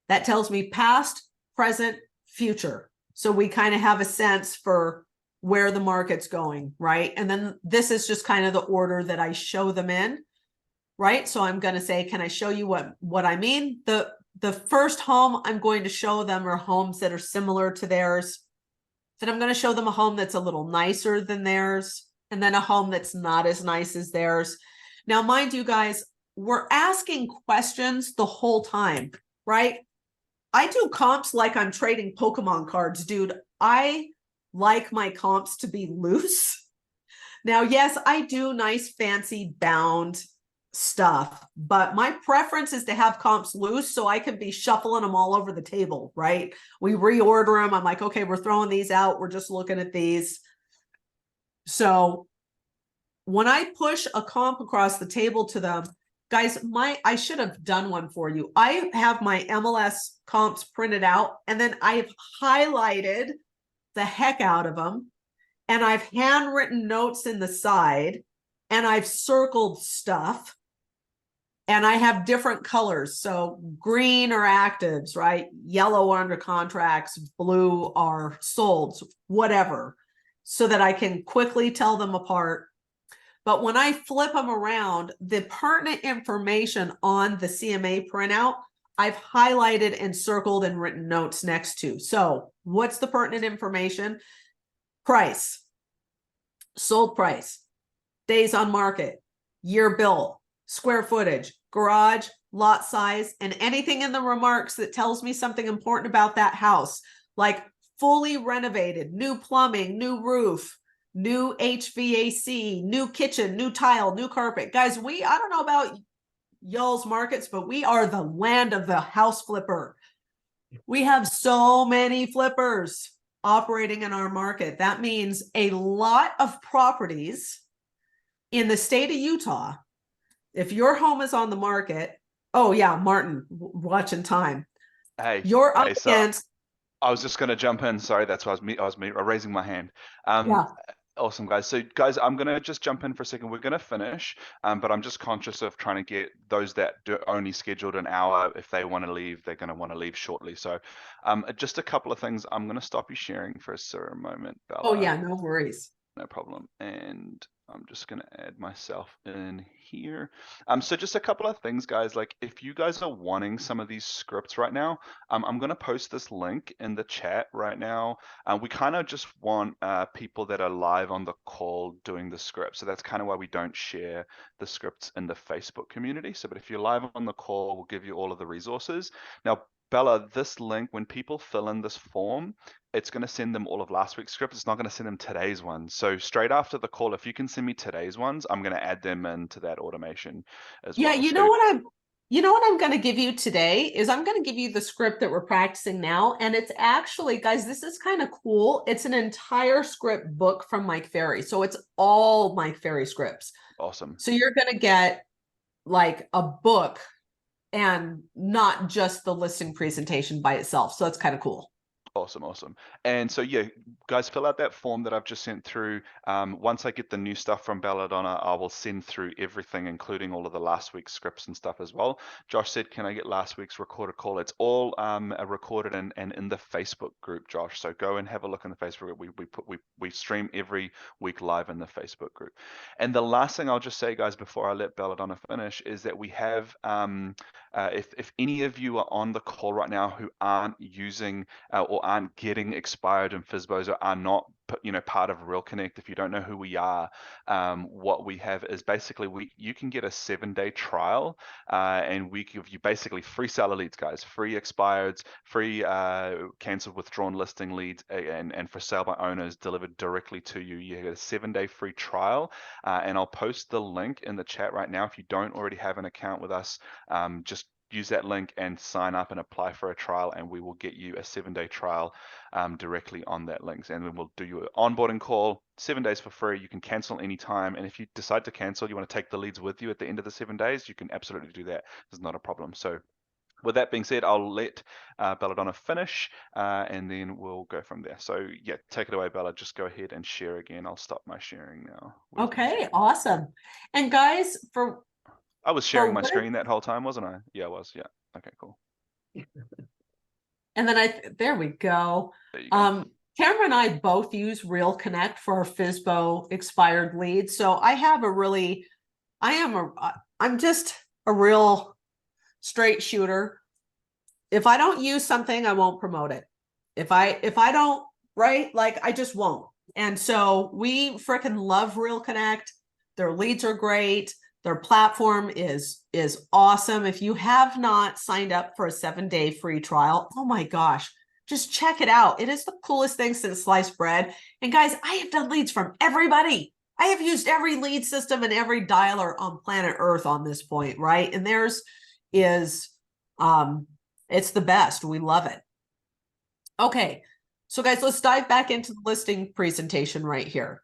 That tells me past, present, future. So we kind of have a sense for where the market's going, right? And then this is just kind of the order that I show them in, right? So I'm going to say, can I show you what I mean? The first home I'm going to show them are homes that are similar to theirs. Then I'm going to show them a home that's a little nicer than theirs, and then a home that's not as nice as theirs. Now, mind you guys, we're asking questions the whole time, right? I do comps like I'm trading Pokemon cards, dude. I like my comps to be loose. Now, yes, I do nice fancy bound stuff, but my preference is to have comps loose so I can be shuffling them all over the table, right? We reorder them. I'm like, okay, we're throwing these out. We're just looking at these. So when I push a comp across the table to them, guys, I should have done one for you. I have my MLS comps printed out, and then I've highlighted the heck out of them, and I've handwritten notes in the side, and I've circled stuff, and I have different colors. So green are actives, right? Yellow are under contracts, blue are sold, whatever, so that I can quickly tell them apart. But when I flip them around, the pertinent information on the CMA printout, I've highlighted and circled and written notes next to. So what's the pertinent information? Price, sold price, days on market, year built, square footage, garage, lot size, and anything in the remarks that tells me something important about that house, like fully renovated, new plumbing, new roof, new HVAC, new kitchen, new tile, new carpet. Guys, I don't know about y'all's markets, but we are the land of the house flipper. We have so many flippers operating in our market. That means a lot of properties in the state of Utah. If your home is on the market, oh yeah, Martin, watching time. Hey, You're up so against. I was just going to jump in. Sorry, that's why I was raising my hand. Yeah. Awesome, guys. So, guys, I'm going to just jump in for a second. We're going to finish, but I'm just conscious of trying to get those that do only scheduled an hour. If they want to leave, they're going to want to leave shortly. So, just a couple of things. I'm going to stop you sharing for a moment, Bella. Oh yeah, no worries. No problem. And I'm just going to add myself in here. So just a couple of things, guys. Like if you guys are wanting some of these scripts right now, I'm going to post this link in the chat right now. We kind of just want people that are live on the call doing the script. So that's kind of why we don't share the scripts in the Facebook community. So, but if you're live on the call, we'll give you all of the resources. Now, Bella, this link, when people fill in this form, it's going to send them all of last week's scripts. It's not going to send them today's ones. So straight after the call, if you can send me today's ones, I'm going to add them into that automation as Yeah, well. you know what I'm going to give you today is I'm going to give you the script that we're practicing now. And it's actually, guys, this is kind of cool. It's an entire script book from Mike Ferry. So it's all Mike Ferry scripts. Awesome. So you're going to get like a book and not just the listing presentation by itself. So it's kind of cool. Awesome. And so, yeah, guys, fill out that form that I've just sent through. Once I get the new stuff from Belladonna, I will send through everything, including all of the last week's scripts and stuff as well. Josh said, can I get last week's recorded call? It's all recorded and in the Facebook group, Josh. So go and have a look in the Facebook group. We stream every week live in the Facebook group. And the last thing I'll just say, guys, before I let Belladonna finish, is that we have, if any of you are on the call right now who aren't using or aren't getting expired in FSBOs or are not part of Real Connect, if you don't know who we are, what we have is basically you can get a 7-day trial and we give you basically free seller leads, guys, free expireds, free cancelled withdrawn listing leads, and for sale by owners delivered directly to you. You get a 7-day free trial, and I'll post the link in the chat right now. If you don't already have an account with us, just use that link and sign up and apply for a trial, and we will get you a 7-day trial directly on that link. And then we'll do you an onboarding call, 7 days for free. You can cancel anytime. And if you decide to cancel, you want to take the leads with you at the end of the 7 days, you can absolutely do that. It's not a problem. So with that being said, I'll let Belladonna finish and then we'll go from there. So yeah, take it away, Bella. Just go ahead and share again. I'll stop my sharing now. Okay, awesome. And guys, I was sharing my screen that whole time, wasn't I? Yeah, I was. Yeah. Okay, cool. And then there we go. There you go. Cameron and I both use Real Connect for our FSBO expired leads. So I'm just a real straight shooter. If I don't use something, I won't promote it. If I don't, right, like I just won't. And so we freaking love Real Connect. Their leads are great. Their platform is awesome. If you have not signed up for a 7-day free trial, oh my gosh, just check it out. It is the coolest thing since sliced bread. And guys, I have done leads from everybody. I have used every lead system and every dialer on planet Earth on this point, right? And theirs is, it's the best. We love it. Okay, so guys, let's dive back into the listing presentation right here.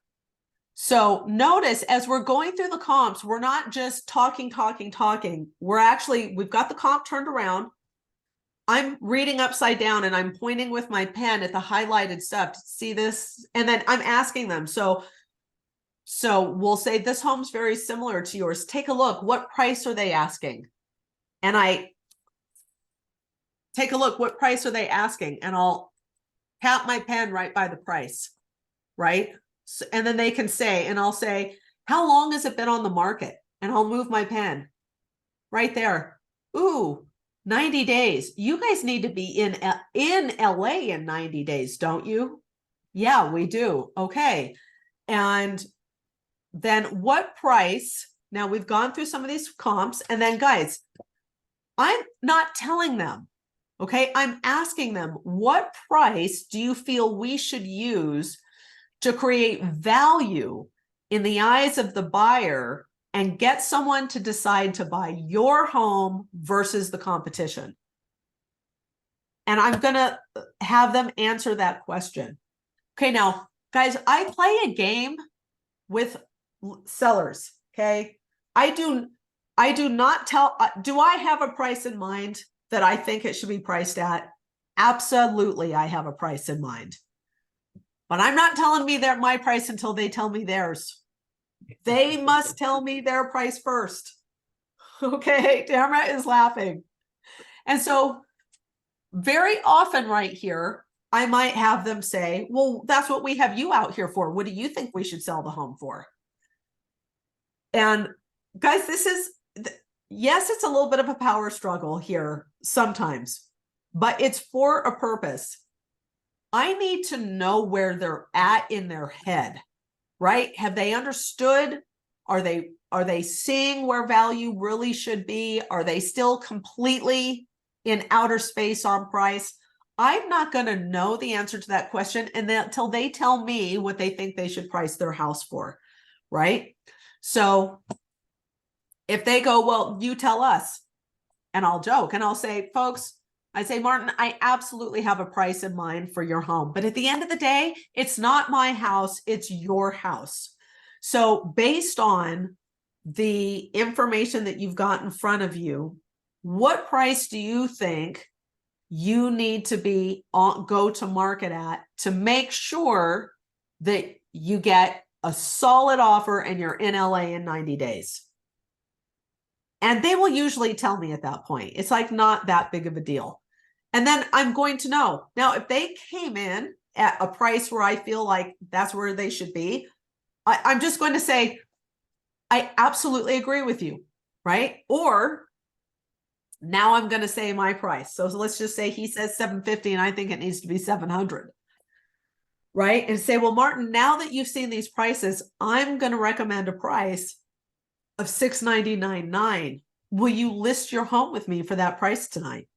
So notice as we're going through the comps, we're not just talking. We've got the comp turned around. I'm reading upside down and I'm pointing with my pen at the highlighted stuff. See this? And then I'm asking them. So we'll say this home's very similar to yours. Take a look. What price are they asking? And I take a look. What price are they asking? And I'll tap my pen right by the price, right? And then they can say, and I'll say, how long has it been on the market? And I'll move my pen right there. Ooh, 90 days. You guys need to be in LA in 90 days, don't you? Yeah, we do. Okay. And then what price? Now we've gone through some of these comps. And then guys, I'm not telling them, okay? I'm asking them, what price do you feel we should use to create value in the eyes of the buyer and get someone to decide to buy your home versus the competition? And I'm going to have them answer that question. Okay, now, guys, I play a game with sellers, okay? I do not tell, do I have a price in mind that I think it should be priced at? Absolutely, I have a price in mind. But I'm not telling me my price until they tell me theirs. They must tell me their price first. Okay, Tamara is laughing. And so very often right here, I might have them say, well, that's what we have you out here for. What do you think we should sell the home for? And guys, yes, it's a little bit of a power struggle here sometimes, but it's for a purpose. I need to know where they're at in their head, right? Have they understood? Are they seeing where value really should be? Are they still completely in outer space on price? I'm not going to know the answer to that question until they tell me what they think they should price their house for, right? So if they go, well, you tell us, and I'll joke and I'll say, folks, I say, Martin, I absolutely have a price in mind for your home. But at the end of the day, it's not my house, it's your house. So based on the information that you've got in front of you, what price do you think you need to go to market at to make sure that you get a solid offer and you're in LA in 90 days? And they will usually tell me at that point. It's like not that big of a deal. And then I'm going to know. Now, if they came in at a price where I feel like that's where they should be, I'm just going to say, I absolutely agree with you, right? Or now I'm going to say my price. So let's just say he says 750 and I think it needs to be 700, right? And say, well, Martin, now that you've seen these prices, I'm going to recommend a price of $699.9. Will you list your home with me for that price tonight?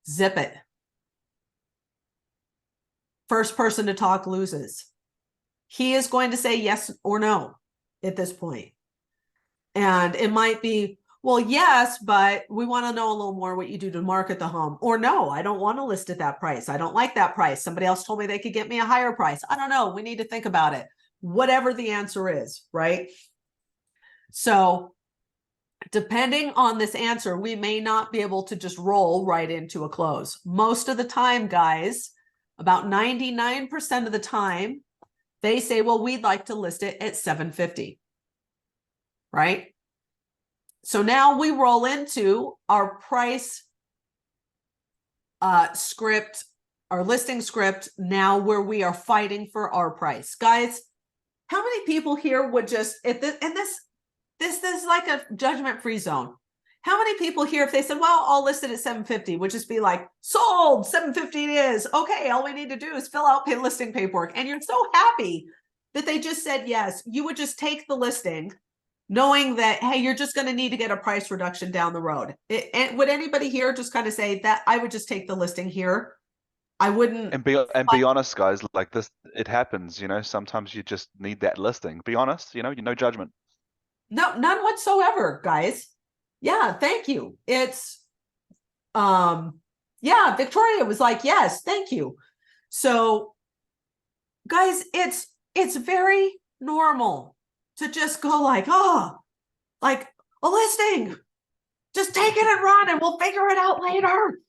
Zip it. First person to talk loses. He is going to say yes or no at this point. And it might be, well, yes, but we want to know a little more what you do to market the home. Or no, I don't want to list at that price. I don't like that price. Somebody else told me they could get me a higher price. I don't know. We need to think about it. Whatever the answer is, right? So depending on this answer, we may not be able to just roll right into a close. Most of the time, guys, about 99% of the time, they say, well, we'd like to list it at 750, right? So now we roll into our price script, our listing script, now where we are fighting for our price. Guys, how many people here would just, this is like a judgment-free zone. How many people here, if they said, well, I'll list it at 750, would just be like, sold, 750 it is. Okay, all we need to do is fill out listing paperwork. And you're so happy that they just said yes. You would just take the listing knowing that, hey, you're just going to need to get a price reduction down the road. And would anybody here just kind of say that I would just take the listing here? I wouldn't. And be honest, guys, like this, it happens, sometimes you just need that listing. Be honest, no judgment. No, none whatsoever, guys. Yeah, thank you. It's, yeah, Victoria was like, yes, thank you. So guys, it's very normal to just go like, oh, like a listing, just take it and run and we'll figure it out later.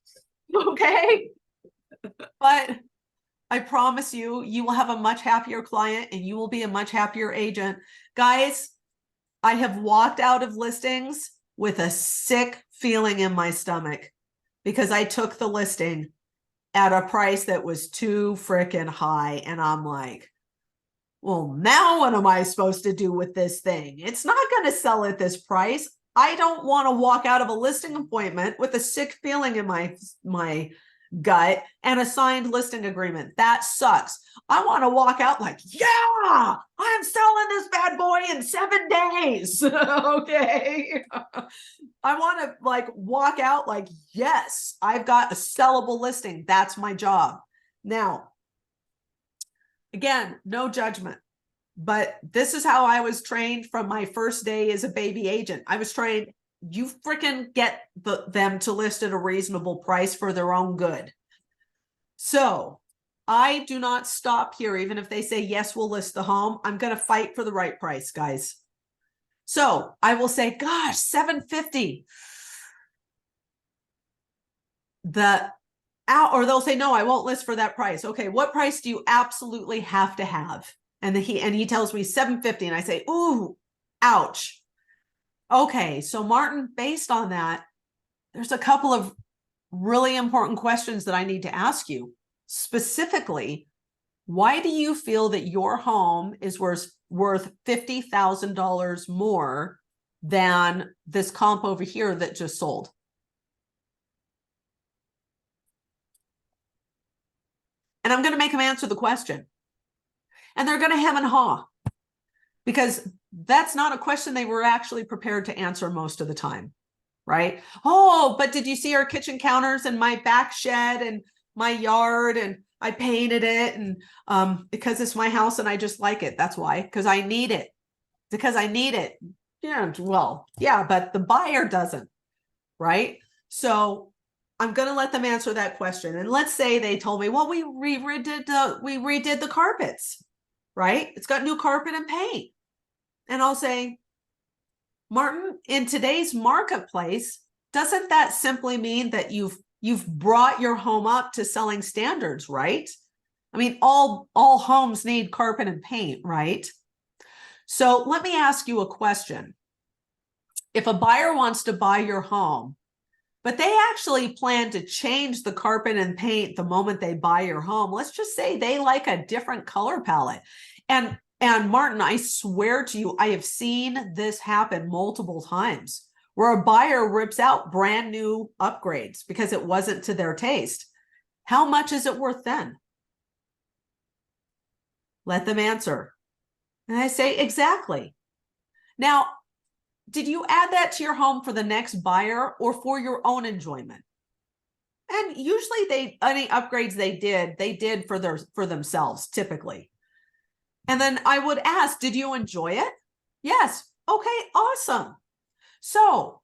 Okay. But I promise you, you will have a much happier client and you will be a much happier agent. Guys, I have walked out of listings with a sick feeling in my stomach because I took the listing at a price that was too freaking high. And I'm like, well, now what am I supposed to do with this thing? It's not going to sell at this price. I don't want to walk out of a listing appointment with a sick feeling in my gut and a signed listing agreement. That sucks. I want to walk out like, yeah, I'm selling this bad boy in 7 days. Okay. I want to like walk out like, yes, I've got a sellable listing. That's my job. Now, again, no judgment, but this is how I was trained from my first day as a baby agent. I was trained, you freaking get them to list at a reasonable price for their own good. So I do not stop here. Even if they say, yes, we'll list the home, I'm going to fight for the right price, guys. So I will say, gosh, $750. Or they'll say, no, I won't list for that price. Okay, what price do you absolutely have to have? And he tells me $750, and I say, ooh, ouch. Okay, so Martin, based on that, there's a couple of really important questions that I need to ask you. Specifically, why do you feel that your home is worth $50,000 more than this comp over here that just sold? And I'm going to make them answer the question. And they're going to hem and haw, because that's not a question they were actually prepared to answer most of the time, right? Oh, but did you see our kitchen counters and my back shed and my yard, and I painted it, and because it's my house and I just like it. That's why, because I need it. Because I need it. Yeah, well, yeah, but the buyer doesn't, right? So I'm going to let them answer that question. And let's say they told me, well, we redid the carpets, right? It's got new carpet and paint. And I'll say, Martin, in today's marketplace, doesn't that simply mean that you've brought your home up to selling standards, right? I mean, all homes need carpet and paint, right? So let me ask you a question. If a buyer wants to buy your home, but they actually plan to change the carpet and paint the moment they buy your home, let's just say they like a different color palette. And Martin, I swear to you, I have seen this happen multiple times, where a buyer rips out brand new upgrades because it wasn't to their taste. How much is it worth then? Let them answer. And I say, exactly. Now, did you add that to your home for the next buyer or for your own enjoyment? And usually any upgrades they did for themselves, typically. And then I would ask, did you enjoy it? Yes. Okay, awesome. So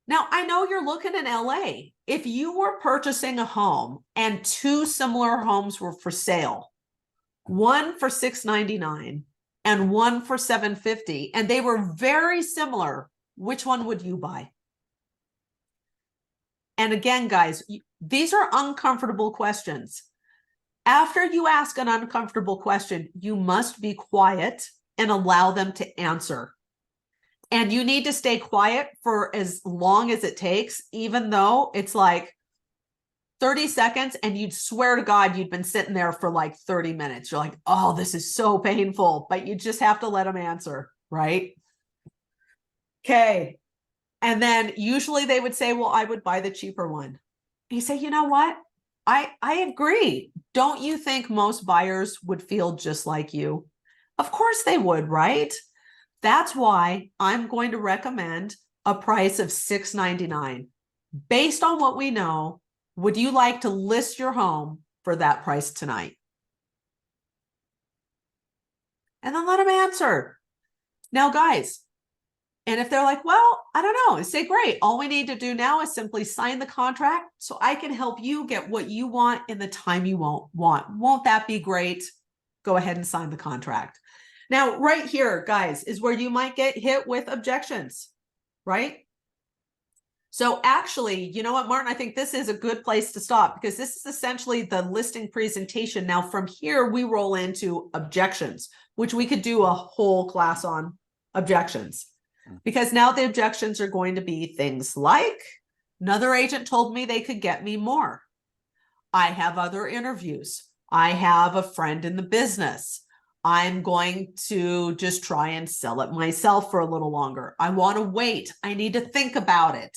now I know you're looking in LA. If you were purchasing a home and 2 similar homes were for sale, one for $699 and one for $750, and they were very similar, which one would you buy? And again, guys, these are uncomfortable questions. After you ask an uncomfortable question, you must be quiet and allow them to answer. And you need to stay quiet for as long as it takes, even though it's like 30 seconds and you'd swear to God you'd been sitting there for like 30 minutes. You're like, oh, this is so painful, but you just have to let them answer, right? Okay. And then usually they would say, well, I would buy the cheaper one. You say, you know what? I agree. Don't you think most buyers would feel just like you? Of course they would, right? That's why I'm going to recommend a price of $699. Based on what we know, would you like to list your home for that price tonight? And then let them answer. Now, guys, and if they're like, well, I don't know, say, great. All we need to do now is simply sign the contract so I can help you get what you want in the time you want. Won't that be great? Go ahead and sign the contract. Now, right here, guys, is where you might get hit with objections, right? So actually, you know what, Martin, I think this is a good place to stop, because this is essentially the listing presentation. Now, from here, we roll into objections, which we could do a whole class on objections. Because now the objections are going to be things like, another agent told me they could get me more. I have other interviews. I have a friend in the business. I'm going to just try and sell it myself for a little longer. I want to wait. I need to think about it.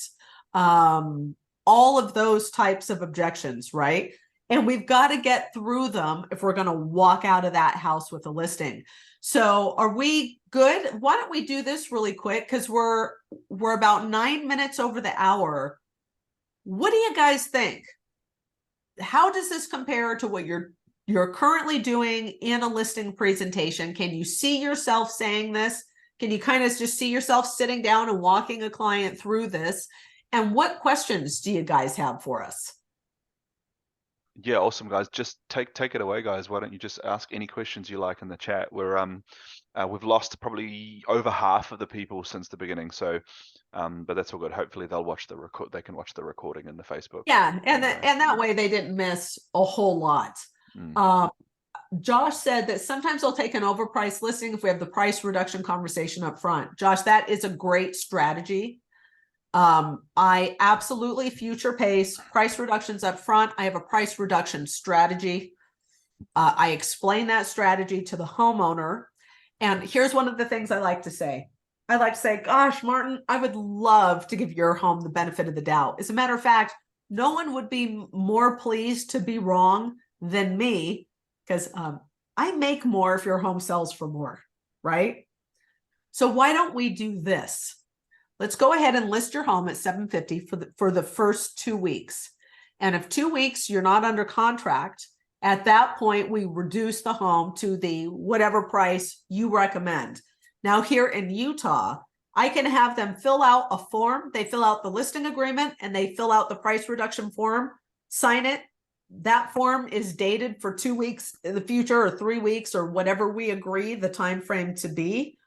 all of those types of objections, right? And we've got to get through them if we're going to walk out of that house with a listing. So are we good? Why don't we do this really quick? Because we're about 9 minutes over the hour. What do you guys think? How does this compare to what you're currently doing in a listing presentation? Can you see yourself saying this? Can you kind of just see yourself sitting down and walking a client through this? And what questions do you guys have for us? Yeah, awesome, guys. Just take it away, guys. Why don't you just ask any questions you like in the chat? We've lost probably over half of the people since the beginning, so but that's all good. Hopefully they'll watch the record. They can watch the recording in the Facebook. Yeah, and anyway. that way they didn't miss a whole lot. Josh said that sometimes they'll take an overpriced listing if we have the price reduction conversation up front. Josh, that is a great strategy. I absolutely future pace price reductions up front. I have a price reduction strategy. I explain that strategy to the homeowner. And here's one of the things I like to say. I like to say, gosh, Martin, I would love to give your home the benefit of the doubt. As a matter of fact, no one would be more pleased to be wrong than me, because I make more if your home sells for more, right? So why don't we do this? Let's go ahead and list your home at $750 for the first 2 weeks. And if 2 weeks you're not under contract, at that point we reduce the home to the whatever price you recommend. Now here in Utah, I can have them fill out a form. They fill out the listing agreement and they fill out the price reduction form, sign it. That form is dated for 2 weeks in the future or 3 weeks or whatever we agree the time frame to be.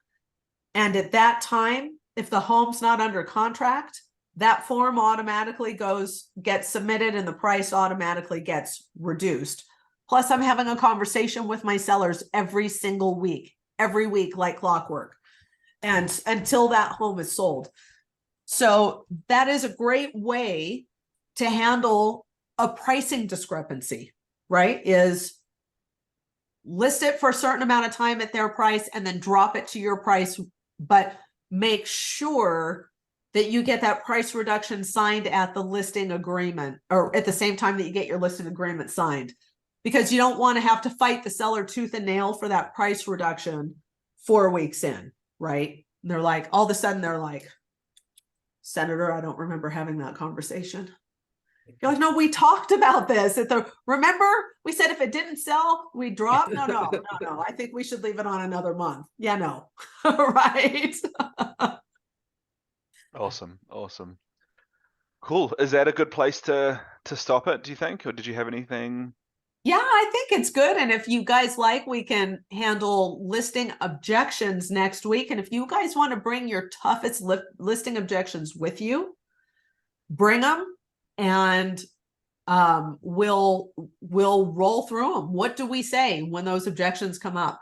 And at that time, if the home's not under contract, that form automatically gets submitted and the price automatically gets reduced. Plus, I'm having a conversation with my sellers every single week, like clockwork, and until that home is sold. So that is a great way to handle a pricing discrepancy, right? Is list it for a certain amount of time at their price and then drop it to your price, but make sure that you get that price reduction signed at the listing agreement or at the same time that you get your listing agreement signed, because you don't want to have to fight the seller tooth and nail for that price reduction 4 weeks in, right? And they're like, all of a sudden they're like, Senator, I don't remember having that conversation. You're like, no, we talked about this remember we said if it didn't sell, we drop. No. I think we should leave it on another month. Yeah, no. Right. Awesome. Cool. Is that a good place to stop it, do you think? Or did you have anything? Yeah, I think it's good. And if you guys like, we can handle listing objections next week. And if you guys want to bring your toughest listing objections with you, bring them. And we'll roll through them. What do we say when those objections come up?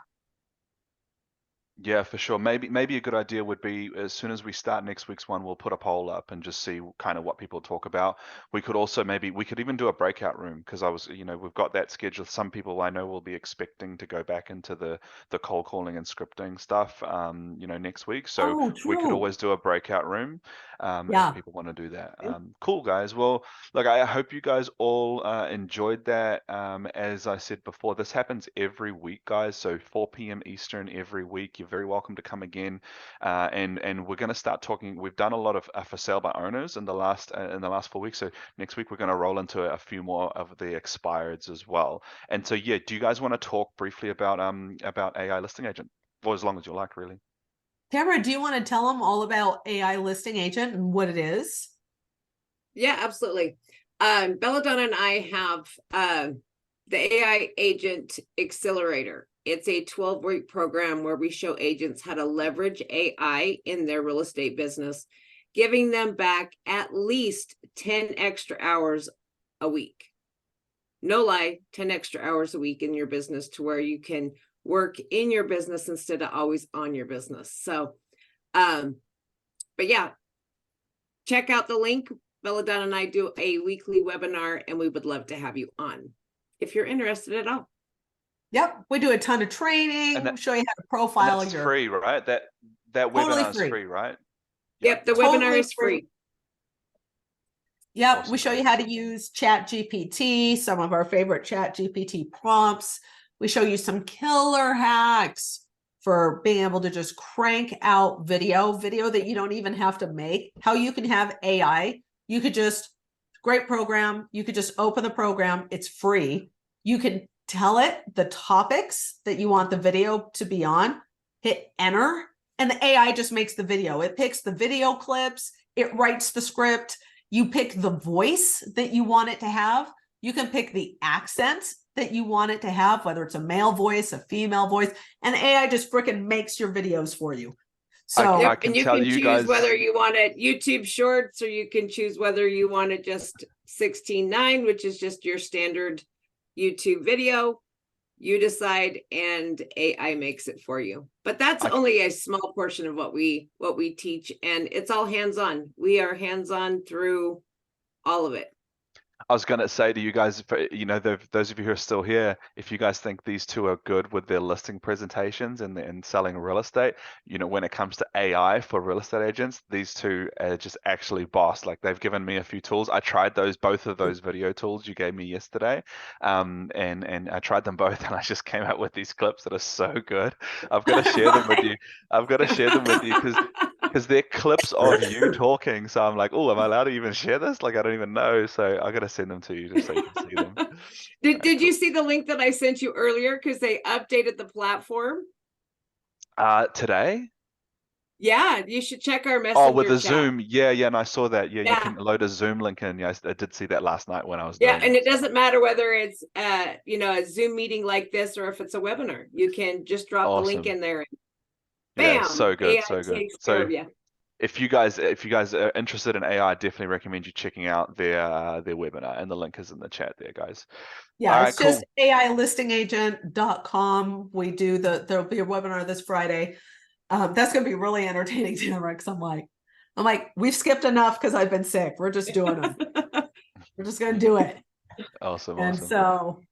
Yeah, for sure. Maybe a good idea would be as soon as we start next week's one, we'll put a poll up and just see kind of what people talk about. We could also we could even do a breakout room, because we've got that scheduled. Some people I know will be expecting to go back into the cold calling and scripting stuff, next week. So we could always do a breakout room if people want to do that. Cool, guys. Well, look, I hope you guys all enjoyed that. As I said before, this happens every week, guys. So 4 p.m. Eastern every week. You're very welcome to come again, and we're going to start talking. We've done a lot of for sale by owners in the last 4 weeks. So next week we're going to roll into a few more of the expireds as well. And so yeah, do you guys want to talk briefly about AI listing agent, or as long as you like, really? Tamara, do you want to tell them all about AI listing agent and what it is? Yeah, absolutely. Belladonna and I have the AI Agent Accelerator. It's a 12-week program where we show agents how to leverage AI in their real estate business, giving them back at least 10 extra hours a week. No lie, 10 extra hours a week in your business, to where you can work in your business instead of always on your business. So, but yeah, check out the link. Belladonna and I do a weekly webinar, and we would love to have you on if you're interested at all. Yep, we do a ton of training, show you how to profile your. Free, right? That totally webinar is free, right? Yep, the webinar is free. Yep, Awesome, we show guys. you how to use Chat GPT, some of our favorite Chat GPT prompts. We show you some killer hacks for being able to just crank out video that you don't even have to make. How you can have AI. You could just, great program. You could just open the program. It's free. You can tell it the topics that you want the video to be on, hit enter, and the AI just makes the video. It picks the video clips, it writes the script. You pick the voice that you want it to have. You can pick the accent that you want it to have, whether it's a male voice, a female voice, and the AI just freaking makes your videos for you. So Yep, I can and you tell can you choose guys. whether you want it YouTube Shorts, or you can choose whether you want it just 16:9, which is just your standard YouTube video. You decide, and AI makes it for you. But that's only a small portion of what we teach, and it's all hands-on. We are hands-on through all of it. I was going to say to you guys, those of you who are still here, if you guys think these two are good with their listing presentations and selling real estate, when it comes to AI for real estate agents, these two are just actually boss. Like, they've given me a few tools. I tried both of those video tools you gave me yesterday, and I tried them both, and I just came out with these clips that are so good. I've got to share them with you. I've got to share them with you because they're clips of you talking. So I'm like, oh, am I allowed to even share this? Like, I don't even know. So I got to send them to you just so you can see them. Did you see the link that I sent you earlier? Because they updated the platform. Today? Yeah, you should check our messenger Oh, with the chat. Zoom. Yeah, and I saw that. Yeah, you Yeah. can load a Zoom link in. Yeah, I did see that last night when I was Yeah, doing and it. it doesn't matter whether it's a Zoom meeting like this or if it's a webinar. You can just drop the link Awesome. in there. And Yeah, bam, so good, AI so good. takes care So of you. if you guys are interested in AI, I definitely recommend you checking out their webinar, and the link is in the chat there, guys. yeah, All right, it's just cool. AIlistingagent.com. We do there'll be a webinar this Friday. That's going to be really entertaining too, Rex. I'm like, we've skipped enough because I've been sick. We're just doing them. We're just going to do it. Awesome, And awesome. so,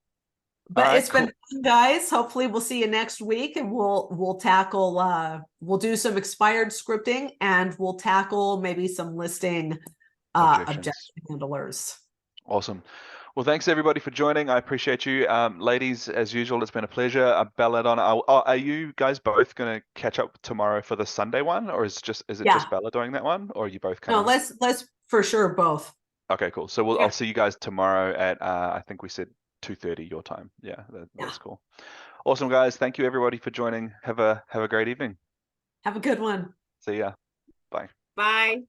but right, it's cool. been fun, guys. Hopefully we'll see you next week, and we'll tackle, we'll do some expired scripting, and we'll tackle maybe some listing objection handlers. Awesome. Well, thanks everybody for joining. I appreciate you. Ladies, as usual, it's been a pleasure. Belladonna, are you guys both going to catch up tomorrow for the Sunday one, or is it just Bella doing that one, or are you both coming? No, let's for sure both. Okay, cool. So I'll see you guys tomorrow at I think we said 2:30 your time. Yeah, that's cool. Awesome, guys. Thank you everybody for joining. Have a great evening. Have a good one. See ya. Bye. Bye.